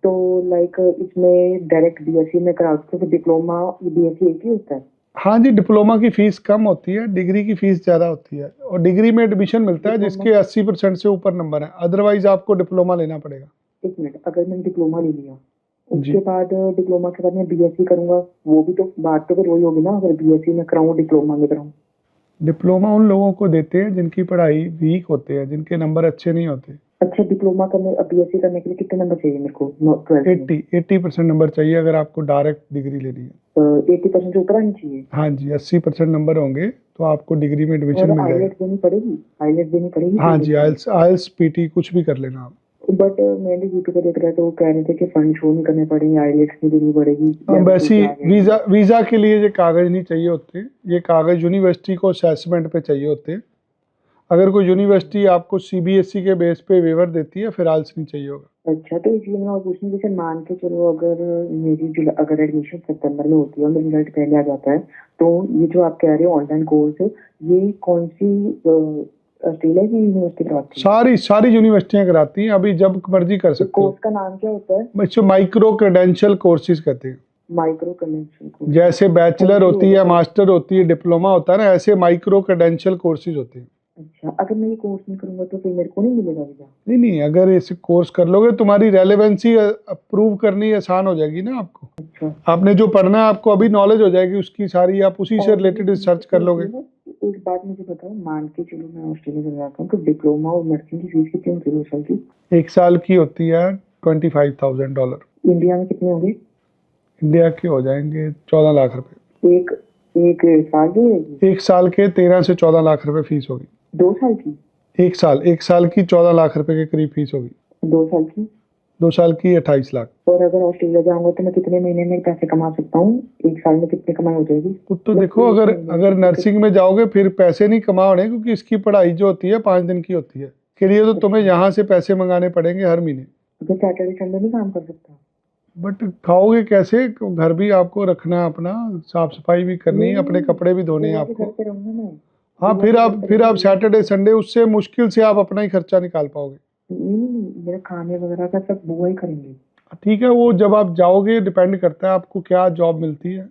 तो लाइक इसमें डायरेक्ट BSc में करा सकते हो, डिप्लोमा BSc एक ही होता है? हाँ जी, डिप्लोमा की फीस कम होती है, डिग्री की फीस ज़्यादा होती है। और डिग्री में एडमिशन मिलता है जिसके 80% से ऊपर नंबर है। अदरवाइज आपको डिप्लोमा लेना पड़ेगा। एक मिनट, अगर मैंने डिप्लोमा ले लिया उसके बाद डिप्लोमा के बाद मैं BSc करूंगा, वो भी तो बात तो फिर वही होगी ना, अगर BSc में कराऊँ डिप्लोमा में कराऊँ? डिप्लोमा उन लोगों को देते हैं जिनकी पढ़ाई वीक होते हैं, जिनके नंबर अच्छे नहीं होते। अच्छा डिप्लोमा करने, BSc करने के लिए कितने नंबर चाहिए मेरे को 12th में? 80% नंबर चाहिए अगर आपको डायरेक्ट डिग्री लेनी है। 80% से ऊपर आनी चाहिए? हाँ जी, 80% नंबर होंगे तो आपको डिग्री में एडमिशन और मिल जाएगा। आईलेट्स देनी पड़ेगी? आईलेट्स देनी पड़ेगी? हाँ जी, आइल्स PT कुछ भी कर लेना आप। बट मैंने यूट्यूब पे देख रहा था, तो वो कह रहे थे कि फंड शो नहीं करने पड़ेंगे, आईएलटीएस नहीं देनी पड़ेगी, हम लेवल टू वैसी पे आ गए। वीज़ा वीज़ा के लिए ये कागज़ नहीं चाहिए होते, ये कागज़ यूनिवर्सिटी को असेसमेंट पे चाहिए होते हैं। अगर कोई यूनिवर्सिटी आपको सीबीएसई के बेस पे वेवर देती है फिर आल्स नहीं चाहिए होगा। अच्छा, तो इसलिए मैं और पूछनी, जैसे मान के चलो अगर मेरी अगर एडमिशन सितंबर में होती है और मेरा रिजल्ट पहले आ जाता है, तो ये जो आप कह रहे हो ऑनलाइन कोर्स है, ये कौन सी ऑस्ट्रेलिया की यूनिवर्सिटी कराती है? सारी सारी यूनिवर्सिटियां कराती हैं, अभी जब मर्जी कर तो सकते हो। कोर्स का नाम क्या होता है? बच्चों माइक्रो क्रेडेंशियल कोर्सेज कहते हैं। Micro connection course. जैसे बैचलर थैंक यू। होती है, मास्टर होती है, डिप्लोमा होता है ना, ऐसे माइक्रो क्रेडेंशियल कोर्सेज होते हैं। अच्छा, अगर मैं ये कोर्स नहीं करूंगा तो फिर मेरे को नहीं मिलेगा वीजा? नहीं नहीं, अगर इसे कोर्स कर लोगे तुम्हारी रेलेवेंसी प्रूव करनी आसान हो जाएगी ना आपको। अच्छा। आपने जो पढ़ना है आपको अभी नॉलेज हो जाएगी उसकी सारी, आप उसी से और रिलेटेड रिसर्च कर लोगे। एक बात मुझे बताओ, मान के चलो मैं ऑस्ट्रेलिया चला जाता हूँ, तो डिप्लोमा और नर्सिंग की फीस कितनी होती है 2 साल की? 1 साल की होती है $25,000। इंडिया में कितने होंगे? इंडिया के हो जाएंगे 14 लाख रुपए। एक एक साल की रहेगी? 1 साल के 13 से 14 लाख रुपए फीस होगी। 2 साल की? 1 साल की 14 लाख रुपए के करीब फीस होगी। 2 साल की? 2 साल की 28 लाख। और अगर ऑस्ट्रेलिया जाऊंगा तो मैं कितने महीने में पैसे कमा सकता हूँ? एक साल में कितनी कमाई हो जाएगी? तो देखो, अगर अगर नर्सिंग में जाओगे फिर पैसे नहीं कमाओगे, क्योंकि इसकी पढ़ाई जो होती है 5 दिन की होती है। इसके लिए तो तुम्हें यहाँ से पैसे मंगाने पड़ेंगे हर महीने। तो सैटरडे संडे नहीं काम कर सकता? बट खाओगे कैसे? घर भी आपको रखना है, अपना साफ सफाई भी करनी है, अपने कपड़े भी धोने हैं गोवा के घर आपको। पे रहूंगा मैं। हाँ, गोवा फिर के घर आप पे फिर आप रहूंगा। सैटरडे संडे उससे मुश्किल से आप अपना ही खर्चा निकाल पाओगे। नहीं, मेरा खाने वगैरह का सब बुआ ही करेंगे। ठीक है, वो जब आप जाओगे डिपेंड करता है आपको क्या जॉब मिलती है।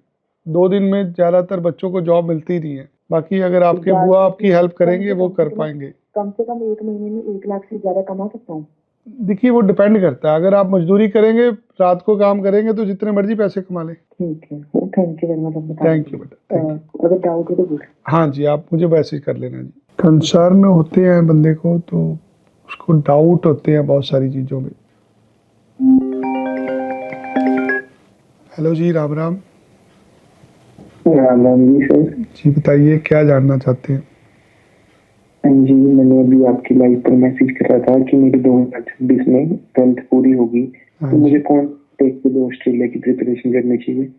2 दिन में ज़्यादातर बच्चों को जॉब मिलती नहीं है, बाकी अगर आपके बुआ आपकी हेल्प करेंगे वो कर पाएंगे। कम से कम एक महीने में 1 लाख से ज्यादा कमा सकता हूँ? देखिए, वो डिपेंड करता है, अगर आप मजदूरी करेंगे, रात को काम करेंगे तो जितने मर्जी पैसे कमा लें। ठीक है, थैंक यू वेरी मच बताने थैंक के यू लिए। बेटा, थैंक यू। अगर डाउट हो तो पूछ। हाँ जी, आप मुझे मैसेज कर लेना जी। कंसर्न होते हैं बंदे को, तो उसको डाउट होते हैं बहुत सारी चीज़ों में। हेलो जी, राम राम। राम राम जी सर। जी बताइए, क्या जानना चाहते हैं? हाँ जी, मैंने अभी आपकी लाइव पर मैसेज कर रहा था कि मेरी 2026 में 10th पूरी होगी, हाँ तो मुझे जी, कौन टेस्ट के लिए ऑस्ट्रेलिया की प्रिपरेशन करनी चाहिए?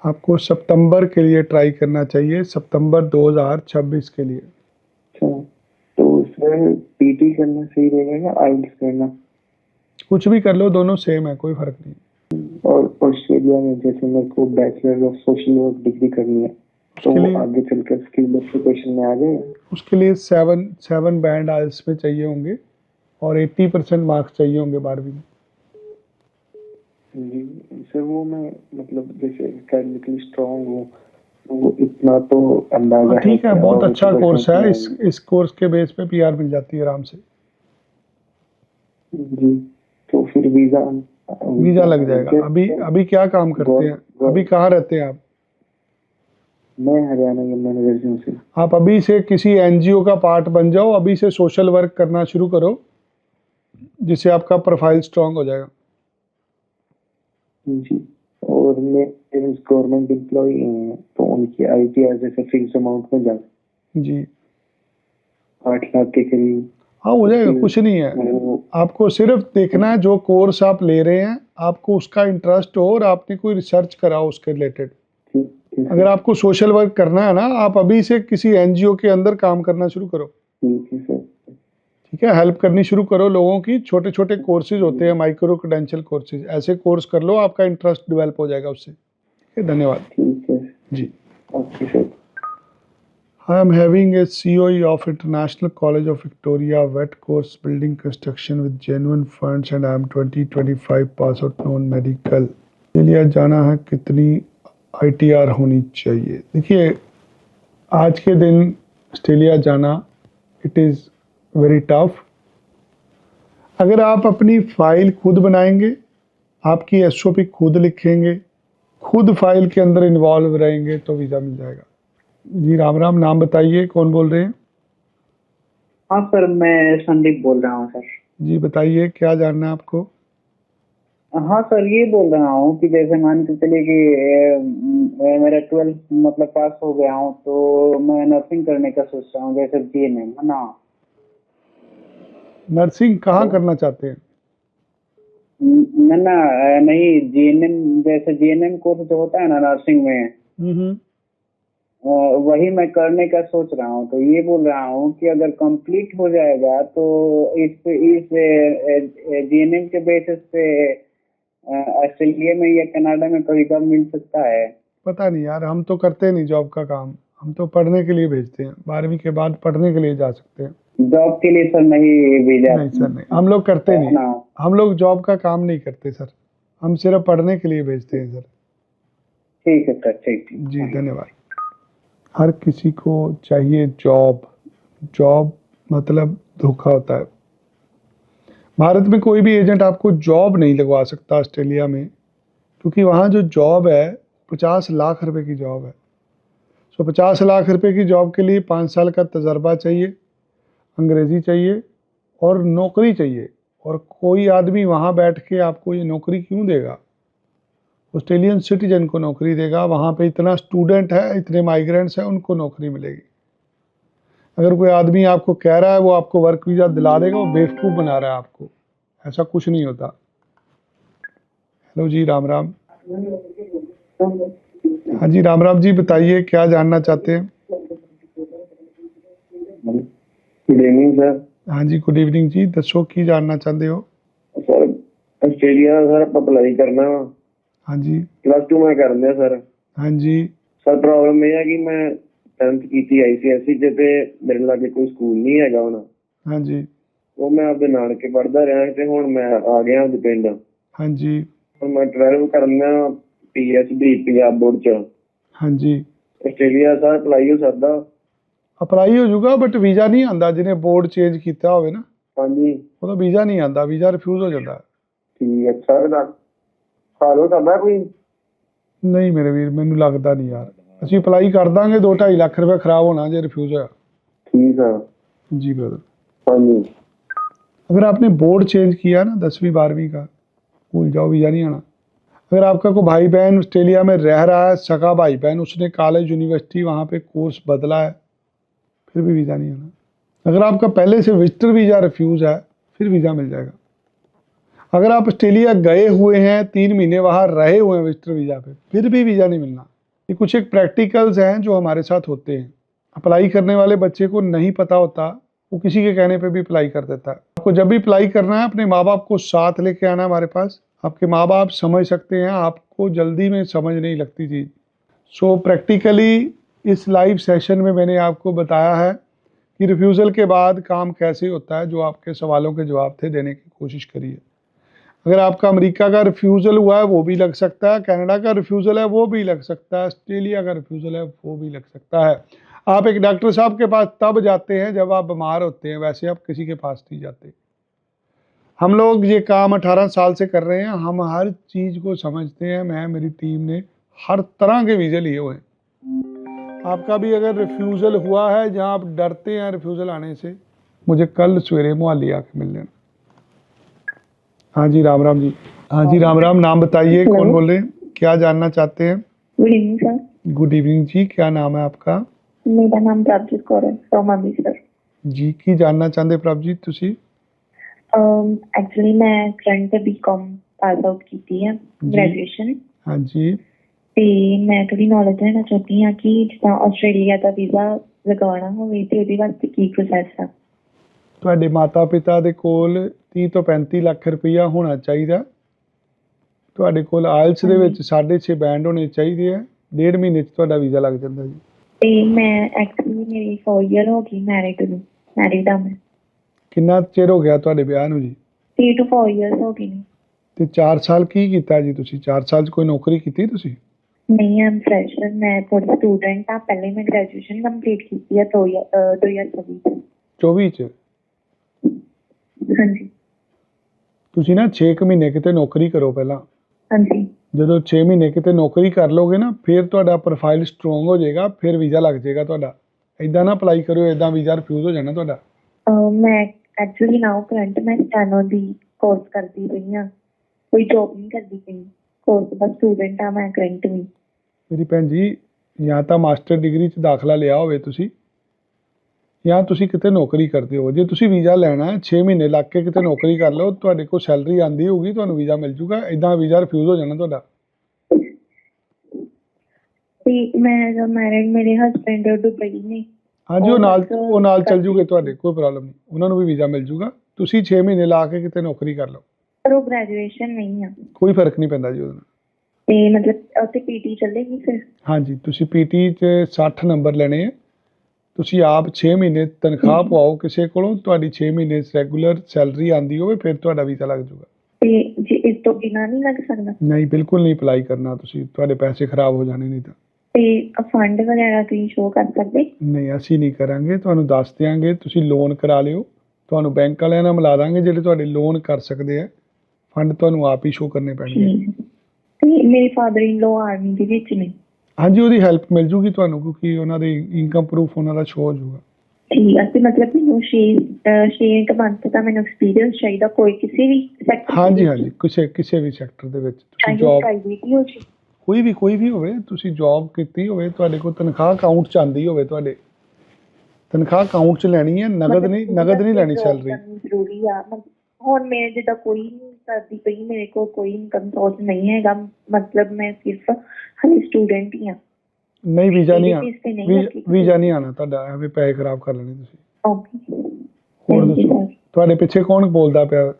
आपको सितंबर के लिए ट्राई करना चाहिए, सितंबर 2026 के लिए। अच्छा, तो सर पीटी करना सही रहेगा या आइल्स करना? कुछ भी कर लो, दोनों सेम है, कोई फर्क नहीं। और ऑस्ट्रेलिया में जैसे मेरे को bachelor of social work degree करनी है, तो उसके लिए आगे चलकर स्किल एप्लीकेशन में आ जाएगा? उसके लिए 7 बैंड आइल्स में चाहिए होंगे और 80% मार्क्स चाहिए होंगे 12वीं में। जी सर, वो मैं मतलब जैसे एकेडमिकली स्ट्रांग हूँ, तो वो इतना तो अंदाजा है ठीक है, कि बहुत अबाउट अच्छा 80% कोर्स है। इस आएंगे। इस कोर्स के बेस पे पीआर मिल जाती है आराम से। जी, तो फिर वीजा वीजा लग जाएगा। अभी अभी क्या काम करते हैं? अभी कहाँ रहते हैं आप? मैं हरियाणा यमुनानगर जिले से। आप अभी से किसी एनजीओ का पार्ट बन जाओ, अभी से सोशल वर्क करना शुरू करो, जिससे आपका प्रोफाइल स्ट्रांग हो जाएगा। जी, और मेरे पेरेंट्स गवर्नमेंट एम्प्लॉय हैं, तो उनकी आईटीआर जैसे फिक्स अमाउंट में जाए जी 8 लाख के करीब। हाँ, हो तो जाएगा, फिर कुछ नहीं है। वो आपको सिर्फ देखना है जो कोर्स आप ले रहे हैं आपको उसका इंटरेस्ट हो और आपने कोई रिसर्च करा हो उसके रिलेटेड। ठीक ठीक अगर आपको सोशल वर्क करना है ना, आप अभी से किसी एनजीओ के अंदर काम करना शुरू करो। ठीक है सर। ठीक है, हेल्प करनी शुरू करो लोगों की। छोटे छोटे कोर्सेज होते हैं, माइक्रो क्रेडेंशियल कोर्सेज, ऐसे कोर्स कर लो, आपका इंटरेस्ट डेवलप हो जाएगा उससे। ठीक है, धन्यवाद ठीक है जी। Okay sir. I am having a COE of International College of Victoria wet course building construction with genuine funds and I am 2025 pass out non medical। Australia जाना है, कितनी ITR होनी चाहिए? देखिए, आज के दिन ऑस्ट्रेलिया जाना इट इज़ वेरी टफ। अगर आप अपनी फाइल खुद बनाएंगे, आपकी एसओपी खुद लिखेंगे, खुद फाइल के अंदर इन्वॉल्व रहेंगे तो वीज़ा मिल जाएगा। जी राम राम, नाम बताइए, कौन बोल रहे हैं? हाँ सर, मैं संदीप बोल रहा हूँ सर। जी बताइए, क्या जानना है आपको? हाँ सर, ये बोल रहा हूँ कि जैसे मान के चलिए कि मेरा 12th मतलब पास हो गया हूँ, तो मैं नर्सिंग करने का सोच रहा हूँ, जैसे जीएनएम है ना। नर्सिंग कहाँ करना चाहते हैं? ना ना नहीं, जीएनएम, जैसे जीएनएम कोर्स जो होता है ना नर्सिंग में, हम्म। वही मैं करने का सोच रहा हूँ। तो ये बोल रहा हूँ कि अगर कंप्लीट हो जाएगा तो इस जीएनएम के बेसिस पे ऑस्ट्रेलिया में या कनाडा में कभी कब मिल सकता है। पता नहीं यार, हम तो करते नहीं जॉब का काम, हम तो पढ़ने के लिए भेजते हैं, 12वीं के बाद पढ़ने के लिए जा सकते हैं। जॉब के लिए सर नहीं भेजा नहीं सर नहीं, हम लोग करते है नहीं, ना। हम लोग जॉब का काम नहीं करते सर, हम सिर्फ पढ़ने के लिए भेजते हैं सर। ठीक है सर, ठीक ठीक। जी धन्यवाद। हर किसी को चाहिए जॉब, जॉब मतलब धोखा होता है। भारत में कोई भी एजेंट आपको जॉब नहीं लगवा सकता ऑस्ट्रेलिया में, क्योंकि वहाँ जो जॉब है 50 लाख रुपए की जॉब है। सो 50 लाख रुपए की जॉब के लिए 5 साल का तजर्बा चाहिए, अंग्रेज़ी चाहिए और नौकरी चाहिए। और कोई आदमी वहाँ बैठ के आपको ये नौकरी क्यों देगा? ऑस्ट्रेलियन सिटीजन को नौकरी देगा, वहाँ पे इतना स्टूडेंट है, इतने माइग्रेंट्स हैं, उनको नौकरी मिलेगी। अगर कोई आदमी आपको कह रहा है वो आपको वर्क वीज़ा दिला देगा, वो बेवकूफ़ बना रहा है आपको, ऐसा कुछ नहीं होता। हेलो जी, राम राम। हाँ जी, राम राम जी, बताइए क्या जानना चाहते हैं? Good evening sir. हाँ जी, गुड इवनिंग जी, दसो की जानना चाहते हो? सर ਆਸਟ੍ਰੇਲੀਆ ਦਾ ਸਰ ਅਪਲਾਈ ਕਰਨਾ ਵਾ। हाँ जी। +2 ਮੈਂ ਕਰਨ ਦਿਆ ਸਰ। हाँ जी। ਸਰ ਪ੍ਰੋਬਲਮ ਇਹ ਹੈ ਕਿ ਮੈਂ 10th ਕੀਤੀ ICSE ਚ ਤੇ ਮੇਰੇ ਲਾਗੇ ਕੋਈ ਸਕੂਲ ਨਹੀਂ ਹੈਗਾ ਹੁਣ। हाँ जी। ਉਹ ਮੈਂ ਆਪਦੇ ਨਾਨਕੇ ਪੜ੍ਹਦਾ ਰਿਹਾ ਤੇ ਹੁਣ ਮੈਂ ਆ ਗਿਆ ਉਹਦੇ ਪਿੰਡ। हाँ जी। ਹੁਣ ਮੈਂ 12 ਕਰਨਾ PSB ਪੰਜਾਬ ਬੋਰਡ ਚ। हाँ जी। ਆਸਟ੍ਰੇਲੀਆ ਸਰ ਅਪਲਾਈ ਹੋ ਸਕਦਾ? ਅਪਲਾਈ ਹੋ ਜਾਊਗਾ, ਬਟ ਵੀਜ਼ਾ ਨਹੀਂ ਆਂਦਾ। ਜਿਹਨੇ ਬੋਰਡ ਚੇਂਜ ਕੀਤਾ ਹੋਵੇ ਨਾ, ਹਾਂਜੀ ਉਹਦਾ ਵੀਜ਼ਾ ਨਹੀਂ ਆਂਦਾ, ਵੀਜ਼ਾ ਰਿਫਿਊਜ਼ ਹੋ ਜਾਂਦਾ। ਠੀਕ ਹੈ ਸਰ। ਦਾ ਹਾਲ ਹੋ ਸਕਦਾ ਕੋਈ? ਨਹੀਂ ਮੇਰੇ ਵੀਰ, ਮੈਨੂੰ ਲੱਗਦਾ ਨਹੀਂ ਯਾਰ। ਅਸੀਂ ਅਪਲਾਈ ਕਰ ਦਾਂਗੇ, 2-2.5 ਲੱਖ ਰੁਪਏ ਖਰਾਬ ਹੋਣਾ ਜੇ रिफ्यूज होया। ठीक है जी ब्रदर। हाँ जी। अगर आपने बोर्ड चेंज किया ना 10वीं 12वीं का, भूल जाओ, वीज़ा नहीं आना। अगर आपका कोई भाई बहन ऑस्ट्रेलिया में रह रहा है, सगा भाई बहन, उसने कॉलेज यूनिवर्सिटी वहाँ पे कोर्स बदला है, फिर भी वीज़ा नहीं आना। अगर आपका पहले से विजिटर वीज़ा रिफ्यूज़ है, फिर वीज़ा मिल जाएगा। अगर आप ऑस्ट्रेलिया गए हुए हैं, 3 महीने वहाँ रहे हुए हैं विजिटर वीज़ा पे, फिर भी वीज़ा नहीं मिलना। ये कुछ एक प्रैक्टिकल्स हैं जो हमारे साथ होते हैं। अप्लाई करने वाले बच्चे को नहीं पता होता, वो किसी के कहने पे भी अप्लाई कर देता है। आपको जब भी अप्लाई करना है, अपने माँ बाप को साथ लेके आना हमारे पास। आपके माँ बाप समझ सकते हैं, आपको जल्दी में समझ नहीं लगती चीज़। सो प्रैक्टिकली इस लाइव सेशन में मैंने आपको बताया है कि रिफ्यूज़ल के बाद काम कैसे होता है। जो आपके सवालों के जवाब थे, देने की कोशिश करिए। अगर आपका अमेरिका का रिफ्यूज़ल हुआ है वो भी लग सकता है, कनाडा का रिफ्यूज़ल है वो भी लग सकता है, ऑस्ट्रेलिया का रिफ्यूज़ल है वो भी लग सकता है। आप एक डॉक्टर साहब के पास तब जाते हैं जब आप बीमार होते हैं, वैसे आप किसी के पास नहीं जाते। हम लोग ये काम 18 साल से कर रहे हैं, हम हर चीज़ को समझते हैं। मैं, मेरी टीम ने हर तरह के वीज़े लिए हुए हैं। आपका भी अगर रिफ्यूज़ल हुआ है, जहाँ आप डरते हैं रिफ्यूज़ल आने से, मुझे कल सवेरे मोहाली आके मिल लेना। हाँ जी, राम राम जी। हाँ जी, राम राम। नाम बताइए, कौन बोल रहे हैं, क्या जानना चाहते हैं? Good evening sir. Good evening जी, क्या नाम है आपका? मेरा नाम प्रभजीत कौर है, फ्रॉम अमृतसर। जी, की जानना चाहते प्रभजीत ਤੁਸੀਂ? एक्चुअली मैं करंट बीकॉम पास आउट ਕੀਤੀ ਹੈ ਗ੍ਰੈਜੂਏਸ਼ਨ। हाँ जी। ਤੇ ਮੈਂ ਥੋੜੀ ਨੌਲੇਜ ਲੈਣਾ ਚਾਹਤੀ ਹਾਂ ਕਿ ਜਿੱਦਾਂ ਆਸਟ੍ਰੇਲੀਆ ਦਾ ਵੀਜ਼ਾ ਲਗਾਉਣਾ ਹੋਵੇ ਤੇ ਉਹਦੇ ਵਾਸਤੇ ਕੀ ਪ੍ਰੋਸੈਸ ਆ। ਤੁਹਾਡੇ ਮਾਤਾ ਪਿਤਾ ਦੇ ਕੋਲ 30 ਤੋਂ 35 ਲੱਖ ਰੁਪਈਆ ਹੋਣਾ ਚਾਹੀਦਾ। ਤੁਹਾਡੇ ਕੋਲ ਆਇਲਸ ਦੇ ਵਿੱਚ 6.5 ਬੈਂਡ ਹੋਣੇ ਚਾਹੀਦੇ ਆ। 1.5 ਮਹੀਨੇ 'ਚ ਤੁਹਾਡਾ ਵੀਜ਼ਾ ਲੱਗ ਜਾਂਦਾ ਜੀ। ਤੇ ਮੈਂ ਐਕਚੁਅਲੀ ਮੇਰੀ 4 ਈਅਰ ਹੋ ਗਈ ਮੈਰਿਡ ਆ ਮੈਂ। ਕਿੰਨਾ ਚਿਰ ਹੋ ਗਿਆ ਤੁਹਾਡੇ ਵਿਆਹ ਨੂੰ ਜੀ? 3 to 4 ਇਅਰਸ ਹੋ ਗਏ ਨੇ। ਤੇ 4 ਸਾਲ ਕੀ ਕੀਤਾ ਜੀ ਤੁਸੀਂ? 4 ਸਾਲ 'ਚ ਕੋਈ ਨੌਕਰੀ ਕੀਤੀ ਤੁਸੀਂ? ਨਹੀਂ, ਆਮ ਫਰੈਸ਼ਰ, ਮੈਂ ਥੋੜੀ ਸਟੂਡੈਂਟ ਆ। ਪਹਿਲੇ ਮੈਂ ਗ੍ਰੈਜੂਏਸ਼ਨ ਕੰਪਲੀਟ ਕੀਤੀ ਹੈ 2024 24 'ਚ? ਹਾਂਜੀ ਤੁਸੀਂ ਨਾ 6 ਮਹੀਨੇ ਕਿਤੇ ਨੌਕਰੀ ਕਰੋ ਪਹਿਲਾਂ। ਹਾਂਜੀ। ਜਦੋਂ 6 ਮਹੀਨੇ ਕਿਤੇ ਨੌਕਰੀ ਕਰ ਲੋਗੇ ਨਾ, ਫਿਰ ਤੁਹਾਡਾ ਪ੍ਰੋਫਾਈਲ ਸਟਰੋਂਗ ਹੋ ਜਾਏਗਾ, ਫਿਰ ਵੀਜ਼ਾ ਲੱਗ ਜਾਏਗਾ ਤੁਹਾਡਾ। ਇਦਾਂ ਨਾ ਅਪਲਾਈ ਕਰਿਓ, ਇਦਾਂ ਵੀਜ਼ਾ ਰਿਫਿਊਜ਼ ਹੋ ਜਾਣਾ ਤੁਹਾਡਾ। ਮੈਂ ਐਕਚੁਅਲੀ ਨਾਓ ਕਰੰਟ ਮੈਂ ਸਟੈਨੋ ਦੀ ਕੋਰਸ ਕਰਦੀ ਪਈ ਹਾਂ, ਕੋਈ ਜੋਬ ਨਹੀਂ ਕਰਦੀ ਪਈ। ਕੋਰਸ ਦਾ ਸਟੂਡੈਂਟ ਆ ਮੈਂ ਕਰੰਟ ਵੀ। ਮੇਰੀ ਭੈਣ ਜੀ, ਜਾਂ ਤਾਂ ਮਾਸਟਰ ਡਿਗਰੀ 'ਚ ਦਾਖਲਾ ਲਿਆ ਹੋਵੇ ਤੁਸੀਂ, ਜਾਂ ਤੁਸੀਂ ਕਿਤੇ ਨੌਕਰੀ ਕਰਦੇ ਹੋ। ਜੇ ਤੁਸੀਂ ਵੀਜ਼ਾ ਲੈਣਾ ਹੈ 6 ਮਹੀਨੇ ਲੱਗ ਕੇ ਕਿਤੇ ਨੌਕਰੀ ਕਰ ਲਓ, ਤੁਹਾਡੇ ਕੋਲ ਸੈਲਰੀ ਆਂਦੀ ਹੋਊਗੀ, ਤੁਹਾਨੂੰ ਵੀਜ਼ਾ ਮਿਲ ਜੂਗਾ। ਇਦਾਂ ਵੀਜ਼ਾ ਰਿਫਿਊਜ਼ ਹੋ ਜਾਣਾ ਤੁਹਾਡਾ। ਤੇ ਮੈਂ ਮੈਰਿਡ, ਮੇਰੇ ਹਸਬੈਂਡ ਦੁਬਈ ਨੇ। ਹਾਂਜੀ, ਉਹ ਨਾਲ ਚੱਲ ਜੂਗੇ ਤੁਹਾਡੇ, ਕੋਈ ਪ੍ਰੋਬਲਮ ਨਹੀਂ, ਉਹਨਾਂ ਨੂੰ ਵੀ ਵੀਜ਼ਾ ਮਿਲ ਜੂਗਾ। ਤੁਸੀਂ 6 ਮਹੀਨੇ ਲਾ ਕੇ ਕਿਤੇ ਨੌਕਰੀ ਕਰ ਲਓ, ਪਰ ਉਹ ਗ੍ਰੈਜੂਏਸ਼ਨ ਨਹੀਂ ਆ। ਕੋਈ ਫਰਕ ਨਹੀਂ ਪੈਂਦਾ ਜੀ ਉਹਦੇ ਨਾਲ। ਤੇ ਮਤਲਬ ਉੱਥੇ ਪੀਟੀ ਚੱਲੇਗੀ ਫਿਰ? ਹਾਂਜੀ, ਤੁਸੀਂ ਪੀਟੀ 'ਚ 60 ਨੰਬਰ ਲੈਣੇ ਆ। ਤੁਸੀਂ ਆਪ 6 ਮਹੀਨੇ ਤਨਖਾਹ ਪਵਾਓ ਕਿਸੇ ਕੋਲੋਂ, ਤੁਹਾਡੀ 6 ਮਹੀਨੇ ਰੈਗੂਲਰ ਸੈਲਰੀ ਆਂਦੀ ਹੋਵੇ, ਫਿਰ ਤੁਹਾਡਾ ਵੀਜ਼ਾ ਲੱਗ ਜੂਗਾ। ਤੇ ਜੇ ਇਸ ਤੋਂ ਬਿਨਾਂ ਨਹੀਂ ਲੱਗ ਸਕਦਾ? ਨਹੀਂ, ਬਿਲਕੁਲ ਨਹੀਂ ਅਪਲਾਈ ਕਰਨਾ ਤੁਸੀਂ, ਤੁਹਾਡੇ ਪੈਸੇ ਖਰਾਬ ਹੋ ਜਾਣੇ ਨਹੀਂ ਤਾਂ। ਤੇ ਫੰਡ ਵਗੈਰਾ ਤੁਸੀਂ ਸ਼ੋਅ ਕਰ ਸਕਦੇ? ਨਹੀਂ, ਅਸੀਂ ਨਹੀਂ ਕਰਾਂਗੇ, ਤੁਹਾਨੂੰ ਦੱਸ ਦਿਆਂਗੇ। ਤੁਸੀਂ ਲੋਨ ਕਰਾ ਲਿਓ, ਤੁਹਾਨੂੰ ਬੈਂਕ ਵਾਲਿਆਂ ਨਾਲ ਮਿਲਾ ਦਾਂਗੇ ਜਿਹੜੇ ਤੁਹਾਡੇ ਲੋਨ ਕਰ ਸਕਦੇ ਆ। ਫੰਡ ਤੁਹਾਨੂੰ ਆਪ ਹੀ ਸ਼ੋਅ ਕਰਨੇ ਪੈਣਗੇ। ਤੇ ਮੇਰੇ ਫਾਦਰ ਇਨ ਲੋ ਆਰਮੀ ਦੇ ਵਿੱਚ ਨੇ। ਹਾਂਜੀ, ਉਹਦੀ ਹੈਲਪ ਮਿਲ ਜੂਗੀ ਤੁਹਾਨੂੰ, ਕਿਉਂਕਿ ਉਹਨਾਂ ਦੇ ਇਨਕਮ ਪ੍ਰੂਫ ਉਹਨਾਂ ਦਾ ਸ਼ੋਅ ਹੋ ਜੂਗਾ। ਠੀਕ ਹੈ, ਤੇ ਮਤਲਬ ਮੈਨੂੰ 6 ਮੰਥ ਦਾ ਮੈਨੂੰ ਐਕਸਪੀਰੀਅੰਸ ਚਾਹੀਦਾ, ਕੋਈ ਕਿਸੇ ਵੀ ਸੈਕਟਰ? ਹਾਂਜੀ, ਕਿਸੇ ਵੀ ਸੈਕਟਰ ਦੇ ਵਿੱਚ ਤੁਸੀਂ ਜੌਬ, ਕੋਈ ਵੀ ਹੋਵੇ, ਤੁਸੀਂ ਜੌਬ ਕੀਤੀ ਹੋਵੇ, ਤੁਹਾਡੇ ਕੋਲ ਤਨਖਾਹ ਅਕਾਊਂਟ 'ਚ ਆਉਂਦੀ ਹੋਵੇ, ਤੁਹਾਡੇ ਤਨਖਾਹ ਅਕਾਊਂਟ 'ਚ ਲੈਣੀ ਹੈ, ਨਗਦ ਨਹੀਂ ਲੈਣੀ ਸੈਲਰੀ। ਜ਼ਰੂਰੀ ਆ। ਹੁਣ ਮੇਰੇ ਜਿੱਦਾਂ ਕੋਈ ਨਹੀਂ ਕਰਦੀ ਪਈ, ਮੇਰੇ ਕੋਲ ਕੋਈ ਇਨਕਮ ਸੋਰਸ ਨਹੀਂ ਹੈਗਾ, ਮਤਲਬ ਮੈਂ ਸਿਰਫ ਹਾਲੇ ਸਟੂਡੈਂਟ ਹੀ ਆ। ਨਹੀਂ, ਵੀਜ਼ਾ ਨਹੀਂ ਆਣਾ ਤੁਹਾਡਾ, ਐਵੇਂ ਪੈਸੇ ਖਰਾਬ ਕਰ ਲੈਣੇ ਤੁਸੀਂ। ਓਕੇ, ਹੋਰ ਦੱਸੋ, ਤੁਹਾਡੇ ਪਿੱਛੇ ਕੌਣ ਬੋਲਦਾ ਪਿਆ?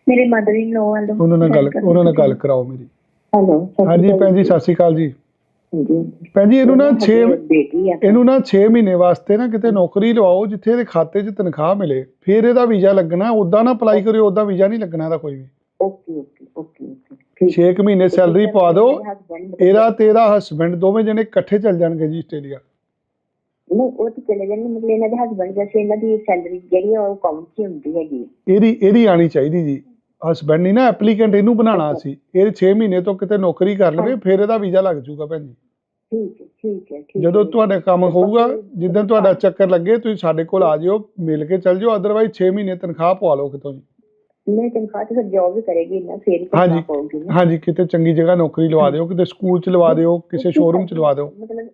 ਮੇਰੇ ਮਦਰ ਇਨ ਲੋ ਵਾਲੋ। ਉਹਨਾਂ ਨਾਲ ਗੱਲ ਕਰਾਓ ਮੇਰੀ। ਹੈਲੋ, ਹਾਂਜੀ ਭੈਣ ਜੀ, ਸਤਿ ਸ਼੍ਰੀ ਅਕਾਲ ਜੀ। ਭੈਣ ਜੀ, ਇਹਨੂੰ ਨਾ 6 ਮਹੀਨੇ ਵਾਸਤੇ ਨਾ ਕਿਤੇ ਨੌਕਰੀ ਲਵਾਓ ਜਿੱਥੇ ਇਹਦੇ ਖਾਤੇ 'ਚ ਤਨਖਾਹ ਮਿਲੇ, ਫਿਰ ਇਹਦਾ ਵੀਜ਼ਾ ਲੱਗਣਾ। ਉੱਦਾਂ ਨਾ ਅਪਲਾਈ ਕਰਿਓ, ਉੱਦਾਂ ਵੀਜ਼ਾ ਨਹੀਂ ਲੱਗਣਾ ਇਹਦਾ ਕੋਈ ਵੀ। ਓਕੇ 6 ਮਹੀਨੇ ਸੈਲਰੀ ਪਵਾ ਦਿਓ, ਇਹਦਾ ਤੇ ਇਹਦਾ ਹਸਬੈਂਡ ਦੋਵੇਂ ਜਣੇ ਇਕੱਠੇ ਚੱਲ ਜਾਣਗੇ ਜੀ ਆਸਟ੍ਰੇਲੀਆ। ਨਹੀਂ, ਉਹ ਤਾਂ ਚਲੇ ਜਾਣਗੇ, ਮਤਲਬ ਇਹਨਾਂ ਦੇ ਹਸਬੈਂਡ ਜੈਸੇ ਇਹਨਾਂ ਦੀ ਸੈਲਰੀ ਜਿਹੜੀ ਉਹ ਅਕਾਊਂਟ 'ਚ ਹੁੰਦੀ ਹੈਗੀ। ਇਹਦੀ ਆਣੀ ਚਾਹੀਦੀ ਜੀ। ਹਸਬੈਂਡ ਨਹੀਂ ਨਾ ਐਪਲੀਕੈਂਟ, ਇਹਨੂੰ ਬਣਾਉਣਾ ਸੀ। ਇਹ 6 ਮਹੀਨੇ ਤੋਂ ਕਿਤੇ ਨੌਕਰੀ ਕਰ ਲਵੇ, ਫਿਰ ਇਹਦਾ ਵੀਜ਼ਾ ਲੱਗ ਜੂਗਾ ਭੈਣ ਜੀ। ਠੀਕ ਹੈ। ਜਦੋਂ ਤੁਹਾਡਾ ਕੰਮ ਹੋਊਗਾ, ਜਿੱਦਣ ਤੁਹਾਡਾ ਚੱਕਰ ਲੱਗੇ, ਤੁਸੀਂ ਸਾਡੇ ਕੋਲ ਆ ਜਿਓ, ਮਿਲ ਕੇ ਚੱਲ ਜਿਓ। ਅਦਰਵਾਈਜ਼ 6 ਮਹੀਨੇ ਤਨਖਾਹ ਪਵਾ ਲਓ ਕਿਤੋਂ ਜੀ। ਨਹੀਂ, ਤਨਖਾਹ ਤੇ ਫਿਰ ਜੌਬ ਵੀ ਕਰੇਗੀ ਨਾ, ਫਿਰ ਤਨਖਾਹ ਪਾਉਗੀ। ਹਾਂਜੀ, ਕਿਤੇ ਚੰਗੀ ਜਗ੍ਹਾ ਨੌਕਰੀ ਲਵਾ ਦਿਓ, ਕਿਤੇ ਸਕੂਲ 'ਚ ਲਵਾ ਦਿਓ, ਕਿਸੇ ਸ਼ੋਰੂਮ 'ਚ ਲਵਾ ਦਿਓ। ਮਤਲਬ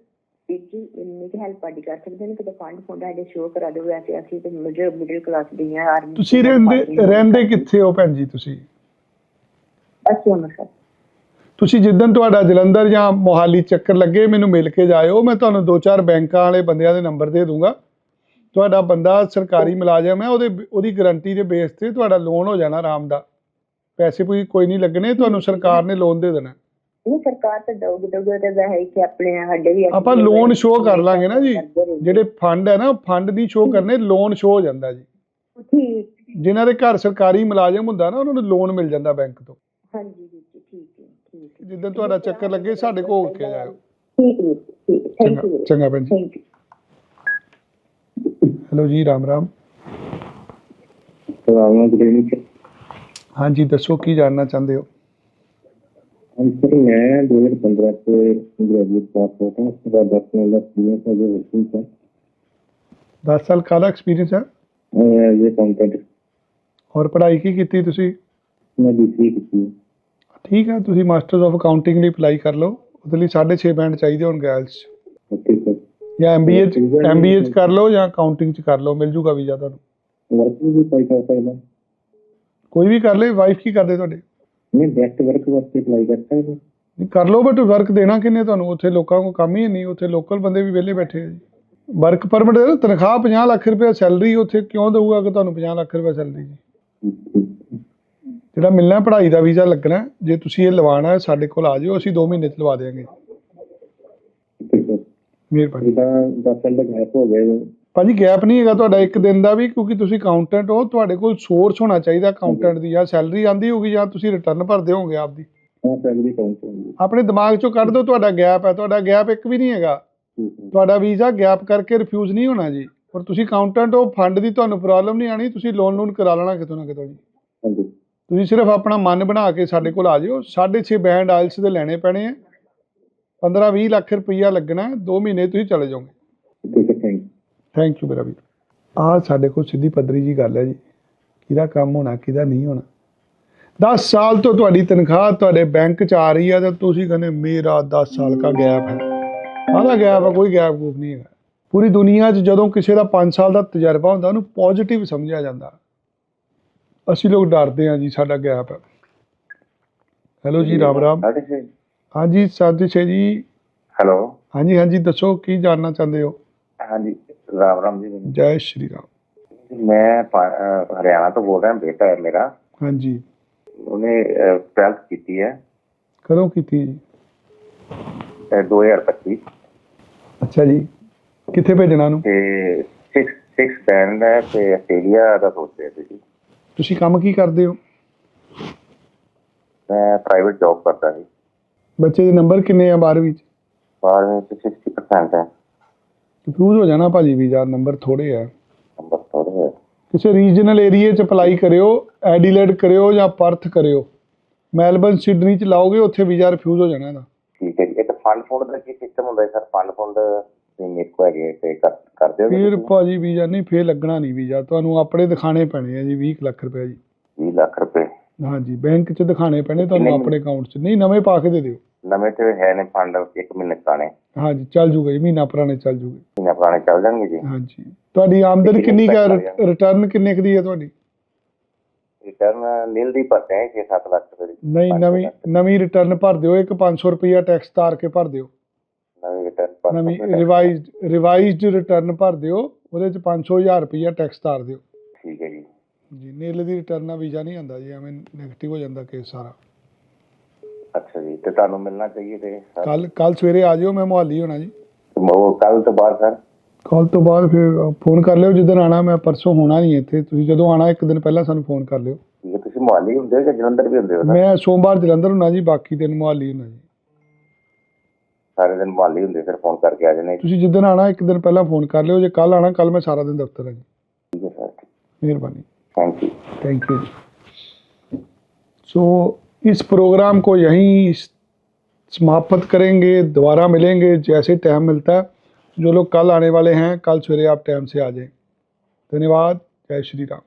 ਇੰਨੀ ਕਿ ਹੈਲਪ ਆਡੀ ਕਰ ਸਕਦੇ ਨੇ, ਕਿਤੇ ਫੰਡ ਸਾਡੇ ਸ਼ੋਅ ਕਰਾ ਦਿਓ। ਵੈਸੇ ਅਸੀਂ ਤੇ ਮਿਡਲ ਕਲਾਸ ਦੀ ਆ। ਆਰਮੀ ਤੁਸੀਂ ਰਹਿੰਦੇ ਕਿੱਥੇ ਹੋ ਭੈਣ ਜੀ ਤੁਸੀਂ? ਅਸੀਂ ਅੰਮ੍ਰਿਤਸਰ। ਤੁਸੀਂ ਜਿੱਦਣ ਤੁਹਾਡਾ ਜਲੰਧਰ ਜਾਂ ਮੋਹਾਲੀ ਚੱਕਰ ਲੱਗੇ, ਮੈਨੂੰ ਮਿਲ ਕੇ ਜਾਇਓ। ਮੈਂ ਤੁਹਾਨੂੰ 2-4 ਬੈਂਕਾਂ ਵਾਲੇ ਬੰਦਿਆਂ ਦੇ ਨੰਬਰ ਦੇ ਦੂੰਗਾ। ਤੁਹਾਡਾ ਬੰਦਾ ਸਰਕਾਰੀ ਮੁਲਾਜ਼ਮ ਹੈ, ਉਹਦੀ ਗਰੰਟੀ ਦੇ ਬੇਸ ਤੇ ਤੁਹਾਡਾ ਲੋਨ ਹੋ ਜਾਣਾ ਆਰਾਮ ਦਾ। ਪੈਸੇ ਕੋਈ ਨਹੀਂ ਲੱਗਣੇ, ਤੁਹਾਨੂੰ ਸਰਕਾਰ ਨੇ ਲੋਨ ਦੇ ਦੇਣਾ। ਨਹੀਂ, ਸਰਕਾਰ ਤਾਂ ਦਊਗੀ ਤੇ ਵੈਸੇ ਕਿ ਆਪਣੇ ਸਾਡੇ ਵੀ ਆਪਾਂ ਲੋਨ ਸ਼ੋਅ ਕਰ ਲਾਂਗੇ ਨਾ ਜੀ। ਜਿਹੜੇ ਫੰਡ ਹੈ ਨਾ, ਫੰਡ ਨਹੀਂ ਸ਼ੋਅ ਕਰਨੇ, ਲੋਨ ਸ਼ੋਅ ਹੋ ਜਾਂਦਾ ਜੀ। ਜਿਨ੍ਹਾਂ ਦੇ ਘਰ ਸਰਕਾਰੀ ਮੁਲਾਜ਼ਮ ਹੁੰਦਾ ਨਾ, ਉਹਨਾਂ ਨੂੰ ਲੋਨ ਮਿਲ ਜਾਂਦਾ ਬੈਂਕ ਤੋਂ। ਹਾਂਜੀ, ਠੀਕ ਹੈ। ਜਿੱਦਣ ਤੁਹਾਡਾ ਚੱਕਰ ਲੱਗੇ, ਸਾਡੇ ਕੋਲ ਹੋ ਕੇ ਜਾਇਓ। ਠੀਕ, ਚੰਗਾ ਭੈਣ ਜੀ। ਹੈਲੋ ਜੀ, ਰਾਮ। ਹਾਂਜੀ, ਦੱਸੋ ਕੀ ਜਾਣਨਾ ਚਾਹੁੰਦੇ ਹੋ? सर मैं 2015 से ग्रेजुएट पास हुआ था, उसके बाद 10 साल एक्सपीरियंस है, जो वर्किंग था। 10 साल काला एक्सपीरियंस है ये अकाउंटेंट। और पढ़ाई की ਕੀਤੀ ਤੁਸੀਂ? मैं बीसीए ਕੀਤੀ। ਠੀਕ ਹੈ, ਤੁਸੀਂ ਮਾਸਟਰਸ ਆਫ ਅਕਾਊਂਟਿੰਗ ਲਈ ਅਪਲਾਈ ਕਰ ਲਓ। ਉਹਦੇ ਲਈ 6.5 ਬੈਂਡ ਚਾਹੀਦੇ ਹੋਣਗੇ ਆਇਲਸ 'ਚ। Okay sir. ਜਾਂ ਐਮਬੀਏ 'ਚ ਕਰ ਲਓ ਜਾਂ ਅਕਾਊਂਟਿੰਗ 'ਚ ਕਰ ਲਓ, ਮਿਲ ਜੂਗਾ ਵੀਜ਼ਾ ਤੁਹਾਨੂੰ। ਵਰਕਿੰਗ ਵੀ ਅਪਲਾਈ ਕਰ ਸਕਦਾ? ਕੋਈ ਵੀ ਕਰ ਲੇ। ਵਾਈਫ ਕੀ ਕਰਦੇ ਤੁਹਾਡੇ? ਨਹੀਂ, ਬੈਸਟ ਵਰਕ ਵਾਸਤੇ ਅਪਲਾਈ ਕਰ ਸਕਦੇ? ਕਰ ਲਓ, ਬਟ ਵਰਕ ਦੇਣਾ ਕਿੰਨੇ ਤੁਹਾਨੂੰ? ਉੱਥੇ ਲੋਕਾਂ ਕੋਲ ਕੰਮ ਹੀ ਨਹੀਂ, ਉੱਥੇ ਲੋਕਲ ਬੰਦੇ ਵੀ ਵਿਹਲੇ ਬੈਠੇ ਆ ਜੀ। ਵਰਕ ਪਰਮਿਟ ਦੇ ਤਨਖਾਹ 50 ਲੱਖ ਰੁਪਏ ਸੈਲਰੀ, ਉੱਥੇ ਕਿਉਂ ਦਊਗਾ ਕਿ ਤੁਹਾਨੂੰ 50 ਲੱਖ ਰੁਪਏ ਸੈਲਰੀ ਜੀ? ਜਿਹੜਾ ਮਿਲਣਾ ਪੜ੍ਹਾਈ ਦਾ ਵੀਜ਼ਾ ਲੱਗਣਾ। ਜੇ ਤੁਸੀਂ ਇਹ ਲਵਾਉਣਾ, ਸਾਡੇ ਕੋਲ ਆ ਜਾਓ, ਅਸੀਂ 2 ਮਹੀਨੇ 'ਚ ਲਵਾ ਦਿਆਂਗੇ। ਮਿਹਰਬਾਨੀ। 10 ਸਾਲ ਦਾ ਗੈਪ ਹੋ ਗਿਆ ਭਾਜੀ? ਗੈਪ ਨਹੀਂ ਹੈਗਾ ਤੁਹਾਡਾ 1 ਦਿਨ ਦਾ ਵੀ, ਕਿਉਂਕਿ ਤੁਸੀਂ ਅਕਾਊਂਟੈਂਟ ਹੋ। ਤੁਹਾਡੇ ਕੋਲ ਸੋਰਸ ਹੋਣਾ ਚਾਹੀਦਾ ਅਕਾਊਂਟੈਂਟ ਦੀ। ਜਾਂ ਸੈਲਰੀ ਆਉਂਦੀ ਹੋਊਗੀ ਜਾਂ ਤੁਸੀਂ ਰਿਟਰਨ ਭਰਦੇ ਹੋਗੇ ਆਪਦੀ। ਆਪਣੇ ਦਿਮਾਗ 'ਚੋਂ ਕੱਢ ਦਿਓ, ਤੁਹਾਡਾ ਗੈਪ ਹੈ। ਤੁਹਾਡਾ ਗੈਪ ਇੱਕ ਵੀ ਨਹੀਂ ਹੈਗਾ। ਤੁਹਾਡਾ ਵੀਜ਼ਾ ਗੈਪ ਕਰਕੇ ਰਿਫਿਊਜ਼ ਨਹੀਂ ਹੋਣਾ ਜੀ। ਪਰ ਤੁਸੀਂ ਅਕਾਊਂਟੈਂਟ ਹੋ, ਫੰਡ ਦੀ ਤੁਹਾਨੂੰ ਪ੍ਰੋਬਲਮ ਨਹੀਂ ਆਣੀ। ਤੁਸੀਂ ਲੋਨ ਕਰਾ ਲੈਣਾ ਕਿਤੋਂ ਨਾ ਕਿਤੋਂ ਜੀ। ਤੁਸੀਂ ਸਿਰਫ ਆਪਣਾ ਮਨ ਬਣਾ ਕੇ ਸਾਡੇ ਕੋਲ ਆ ਜਾਓ। 6.5 ਬੈਂਡ ਆਇਲਸ ਦੇ ਲੈਣੇ ਪੈਣੇ ਆ। 15-20 ਲੱਖ ਰੁਪਈਆ ਲੱਗਣਾ। 2 ਮਹੀਨੇ ਤੁਸੀਂ ਚਲੇ ਜਾਓਗੇ। ਥੈਂਕ ਯੂ ਮੇਰਾ ਵੀਰ। ਆਹ ਸਾਡੇ ਕੋਲ ਸਿੱਧੀ ਪੱਧਰੀ ਜੀ ਗੱਲ ਹੈ ਜੀ, ਕਿਹਦਾ ਕੰਮ ਹੋਣਾ ਕਿਹਦਾ ਨਹੀਂ ਹੋਣਾ। 10 ਸਾਲ ਤੋਂ ਤੁਹਾਡੀ ਤਨਖਾਹ ਤੁਹਾਡੇ ਬੈਂਕ 'ਚ ਆ ਰਹੀ ਹੈ ਤੇ ਤੁਸੀਂ ਕਹਿੰਦੇ ਮੇਰਾ 10 ਸਾਲ ਦਾ ਗੈਪ ਹੈ। ਕਾਹਦਾ ਗੈਪ ਹੈ? ਕੋਈ ਗੈਪ ਗੂਪ ਨਹੀਂ ਹੈਗਾ। ਪੂਰੀ ਦੁਨੀਆ 'ਚ ਜਦੋਂ ਕਿਸੇ ਦਾ 5 ਸਾਲ ਦਾ ਤਜਰਬਾ ਹੁੰਦਾ ਉਹਨੂੰ ਪੋਜ਼ਿਟਿਵ ਸਮਝਿਆ ਜਾਂਦਾ। ਅਸੀਂ ਲੋਕ ਡਰਦੇ ਹਾਂ ਜੀ, ਸਾਡਾ ਗੈਪ ਹੈ। ਹੈਲੋ ਜੀ, ਰਾਮ ਰਾਮ। ਹਾਂਜੀ ਸਾਜੀ ਸ਼ੇ ਜੀ। हेलो। ਹਾਂਜੀ ਹਾਂਜੀ, ਦੱਸੋ ਕੀ ਜਾਣਨਾ ਚਾਹੁੰਦੇ ਹੋ? हाँ जी, राम राम जी। ਜੈ ਸ਼੍ਰੀ ਰਾਮ। मैं हरियाणा तो बोल रहा हूँ, बेटा है मेरा, ਹਾਂਜੀ, उन्हें 12th की है ਕਦੋਂ ਕੀਤੀ ਜੀ? 2025 ਅੱਛਾ ਜੀ, ਕਿੱਥੇ ਭੇਜਣਾ ਨੂੰ? ਤੇ 6 ਬੈਂਡ ਹੈ ਤੇ ਆਸਟ੍ਰੇਲੀਆ ਦਾ ਸੋਚ ਰਹੇ ਸੀ ਜੀ। ਤੁਸੀਂ ਕੰਮ ਕੀ ਕਰਦੇ ਹੋ? ਮੈਂ ਪ੍ਰਾਈਵੇਟ ਜੌਬ ਕਰਦਾ ਜੀ। ਬੱਚੇ ਦੇ ਨੰਬਰ ਕਿੰਨੇ ਆ 12ਵੀਂ 'ਚ? 12ਵੀਂ ਚ 60% ਹੈ। ਕੰਫਿਊਜ਼ ਹੋ ਜਾਣਾ ਭਾਜੀ, ਵੀਜ਼ਾ ਨੰਬਰ ਥੋੜੇ ਆ। ਨੰਬਰ ਥੋੜੇ ਹੈ। ਕਿਸੇ ਰੀਜਨਲ ਏਰੀਏ 'ਚ ਅਪਲਾਈ ਕਰਿਓ, ਐਡੀਲੇਡ ਕਰਿਓ ਜਾਂ ਪਰਥ ਕਰਿਓ। ਮੈਲਬਨ ਸਿਡਨੀ 'ਚ ਲਾਓਗੇ ਉੱਥੇ ਵੀਜ਼ਾ ਰਿਫਿਊਜ਼ ਹੋ ਜਾਣਾ ਇਹਦਾ। ਠੀਕ ਹੈ ਜੀ। ਇਹ ਤਾਂ ਫੰਡ ਦਾ ਕੀ ਸਿਸਟਮ ਹੁੰਦਾ ਹੈ ਸਰ? ਫੰਡ ਮੇਰੇ ਕੋਲ ਹੈਗੇ ਤੇ ਕਰ ਦਿਓ ਫਿਰ ਭਾਜੀ ਵੀਜ਼ਾ ਨਹੀਂ, ਫਿਰ ਲੱਗਣਾ ਨਹੀਂ ਵੀਜ਼ਾ। ਤੁਹਾਨੂੰ ਆਪਣੇ ਦਿਖਾਣੇ ਪੈਣੇ ਆ ਜੀ 20 ਲੱਖ ਰੁਪਏ ਜੀ। 20 ਲੱਖ ਰੁਪਏ? ਹਾਂਜੀ, ਬੈਂਕ 'ਚ ਦਿਖਾਣੇ ਪੈਣੇ ਤੁਹਾਨੂੰ ਆਪਣੇ ਅਕਾਊਂਟ 'ਚ। ਨਹੀਂ, ਨਵੇਂ ਪਾ ਕੇ ਦੇ ਦਿਓ। ਨਵੇਂ ਤੇ ਹੈ ਨੇ ਫੰਡ 1 ਮਹੀਨੇ ਪੁਰਾਣੇ? ਹਾਂਜੀ, ਚੱਲ ਜੂਗਾ ਜੀ, ਮਹੀਨਾ ਪੁਰਾਣੇ ਚੱਲ ਜੂਗੇ। ਮਹੀਨਾ ਪੁਰਾਣੇ ਚੱਲ ਜਾਣਗੇ ਜੀ? ਹਾਂਜੀ। ਤੁਹਾਡੀ ਆਮਦਨ ਕਿੰਨੀ ਕੁ ਹੈ? ਰਿਟਰਨ ਕਿੰਨੇ ਕੁ ਦੀ ਹੈ ਤੁਹਾਡੀ? ਰਿਟਰਨ ਨੀਲ ਦੀ ਭਰਦੇ ਹੈ 6-7 ਲੱਖ ਰੁਪਏ ਦੀ। ਨਹੀਂ, ਨਵੀਂ ਰਿਟਰਨ ਭਰ ਦਿਓ। ਇੱਕ 500 ਰੁਪਈਆ ਟੈਕਸ ਤਾਰ ਕੇ ਭਰ ਦਿਓ। ਨਵੀਂ ਰਿਟਰਨ ਨਵੀਂ ਰਿਵਾਈਜ਼ਡ ਰਿਟਰਨ ਭਰ ਦਿਓ, ਉਹਦੇ 'ਚ 500,000 ਰੁਪਈਆ ਟੈਕਸ ਤਾਰ ਦਿਓ। ਠੀਕ ਹੈ ਜੀ। ਜੀ, ਨੀਲ ਦੀ ਰਿਟਰਨ ਨਾਲ ਵੀਜ਼ਾ ਨਹੀਂ ਆਉਂਦਾ ਜੀ, ਐਵੇਂ ਨੈਗੇਟਿਵ ਹੋ ਜਾਂਦਾ ਕੇਸ ਸਾਰਾ। ਅੱਛਾ ਜੀ, ਤੇ ਤੁਹਾਨੂੰ ਮਿਲਣਾ ਚਾਹੀਏ ਤੇ ਕੱਲ ਸਵੇਰੇ ਆ ਜਾਇਓ, ਮੈਂ ਮੁਹਾਲੀ ਹੋਣਾ ਜੀ। ਉਹ ਕੱਲ ਤੋਂ ਬਾਅਦ ਸਰ? ਕੱਲ ਤੋਂ ਬਾਅਦ ਫਿਰ ਫੋਨ ਕਰ ਲਿਓ ਜਿੱਦਣ ਆਉਣਾ। ਮੈਂ ਪਰਸੋਂ ਹੋਣਾ ਨਹੀਂ ਇੱਥੇ, ਤੁਸੀਂ ਜਦੋਂ ਆਉਣਾ ਇੱਕ ਦਿਨ ਪਹਿਲਾਂ ਸਾਨੂੰ ਫੋਨ ਕਰ ਲਿਓ। ਠੀਕ ਹੈ। ਤੁਸੀਂ ਮੁਹਾਲੀ ਹੁੰਦੇ ਹੋ ਜਾਂ ਜਲੰਧਰ ਵੀ ਹੁੰਦੇ ਹੋ? ਮੈਂ ਸੋਮਵਾਰ ਜਲੰਧਰ ਹੁਣਾ ਜੀ, ਬਾਕੀ ਦਿਨ ਮੁਹਾਲੀ ਹੁਣਾ ਜੀ। ਸਾਰੇ ਦਿਨ ਮੁਹਾਲੀ ਹੁੰਦੇ, ਫਿਰ ਫੋਨ ਕਰਕੇ ਆ ਜਾਣੇ। ਤੁਸੀਂ ਜਿੱਦਣ ਆਉਣਾ ਇੱਕ ਦਿਨ ਪਹਿਲਾਂ ਫੋਨ ਕਰ ਲਿਓ। ਜੇ ਕੱਲ ਆਉਣਾ, ਕੱਲ ਮੈਂ ਸਾਰਾ ਦਿਨ ਦਫ਼ਤਰ ਹਾਂ जी। ठीक है सर। मेहरबानी। Thank you. सो इस प्रोग्राम को यहीं समाप्त करेंगे, दोबारा मिलेंगे जैसे टाइम मिलता है। जो लोग कल आने वाले हैं, कल सवेरे आप टाइम से आ जाएं। धन्यवाद। जय श्री राम।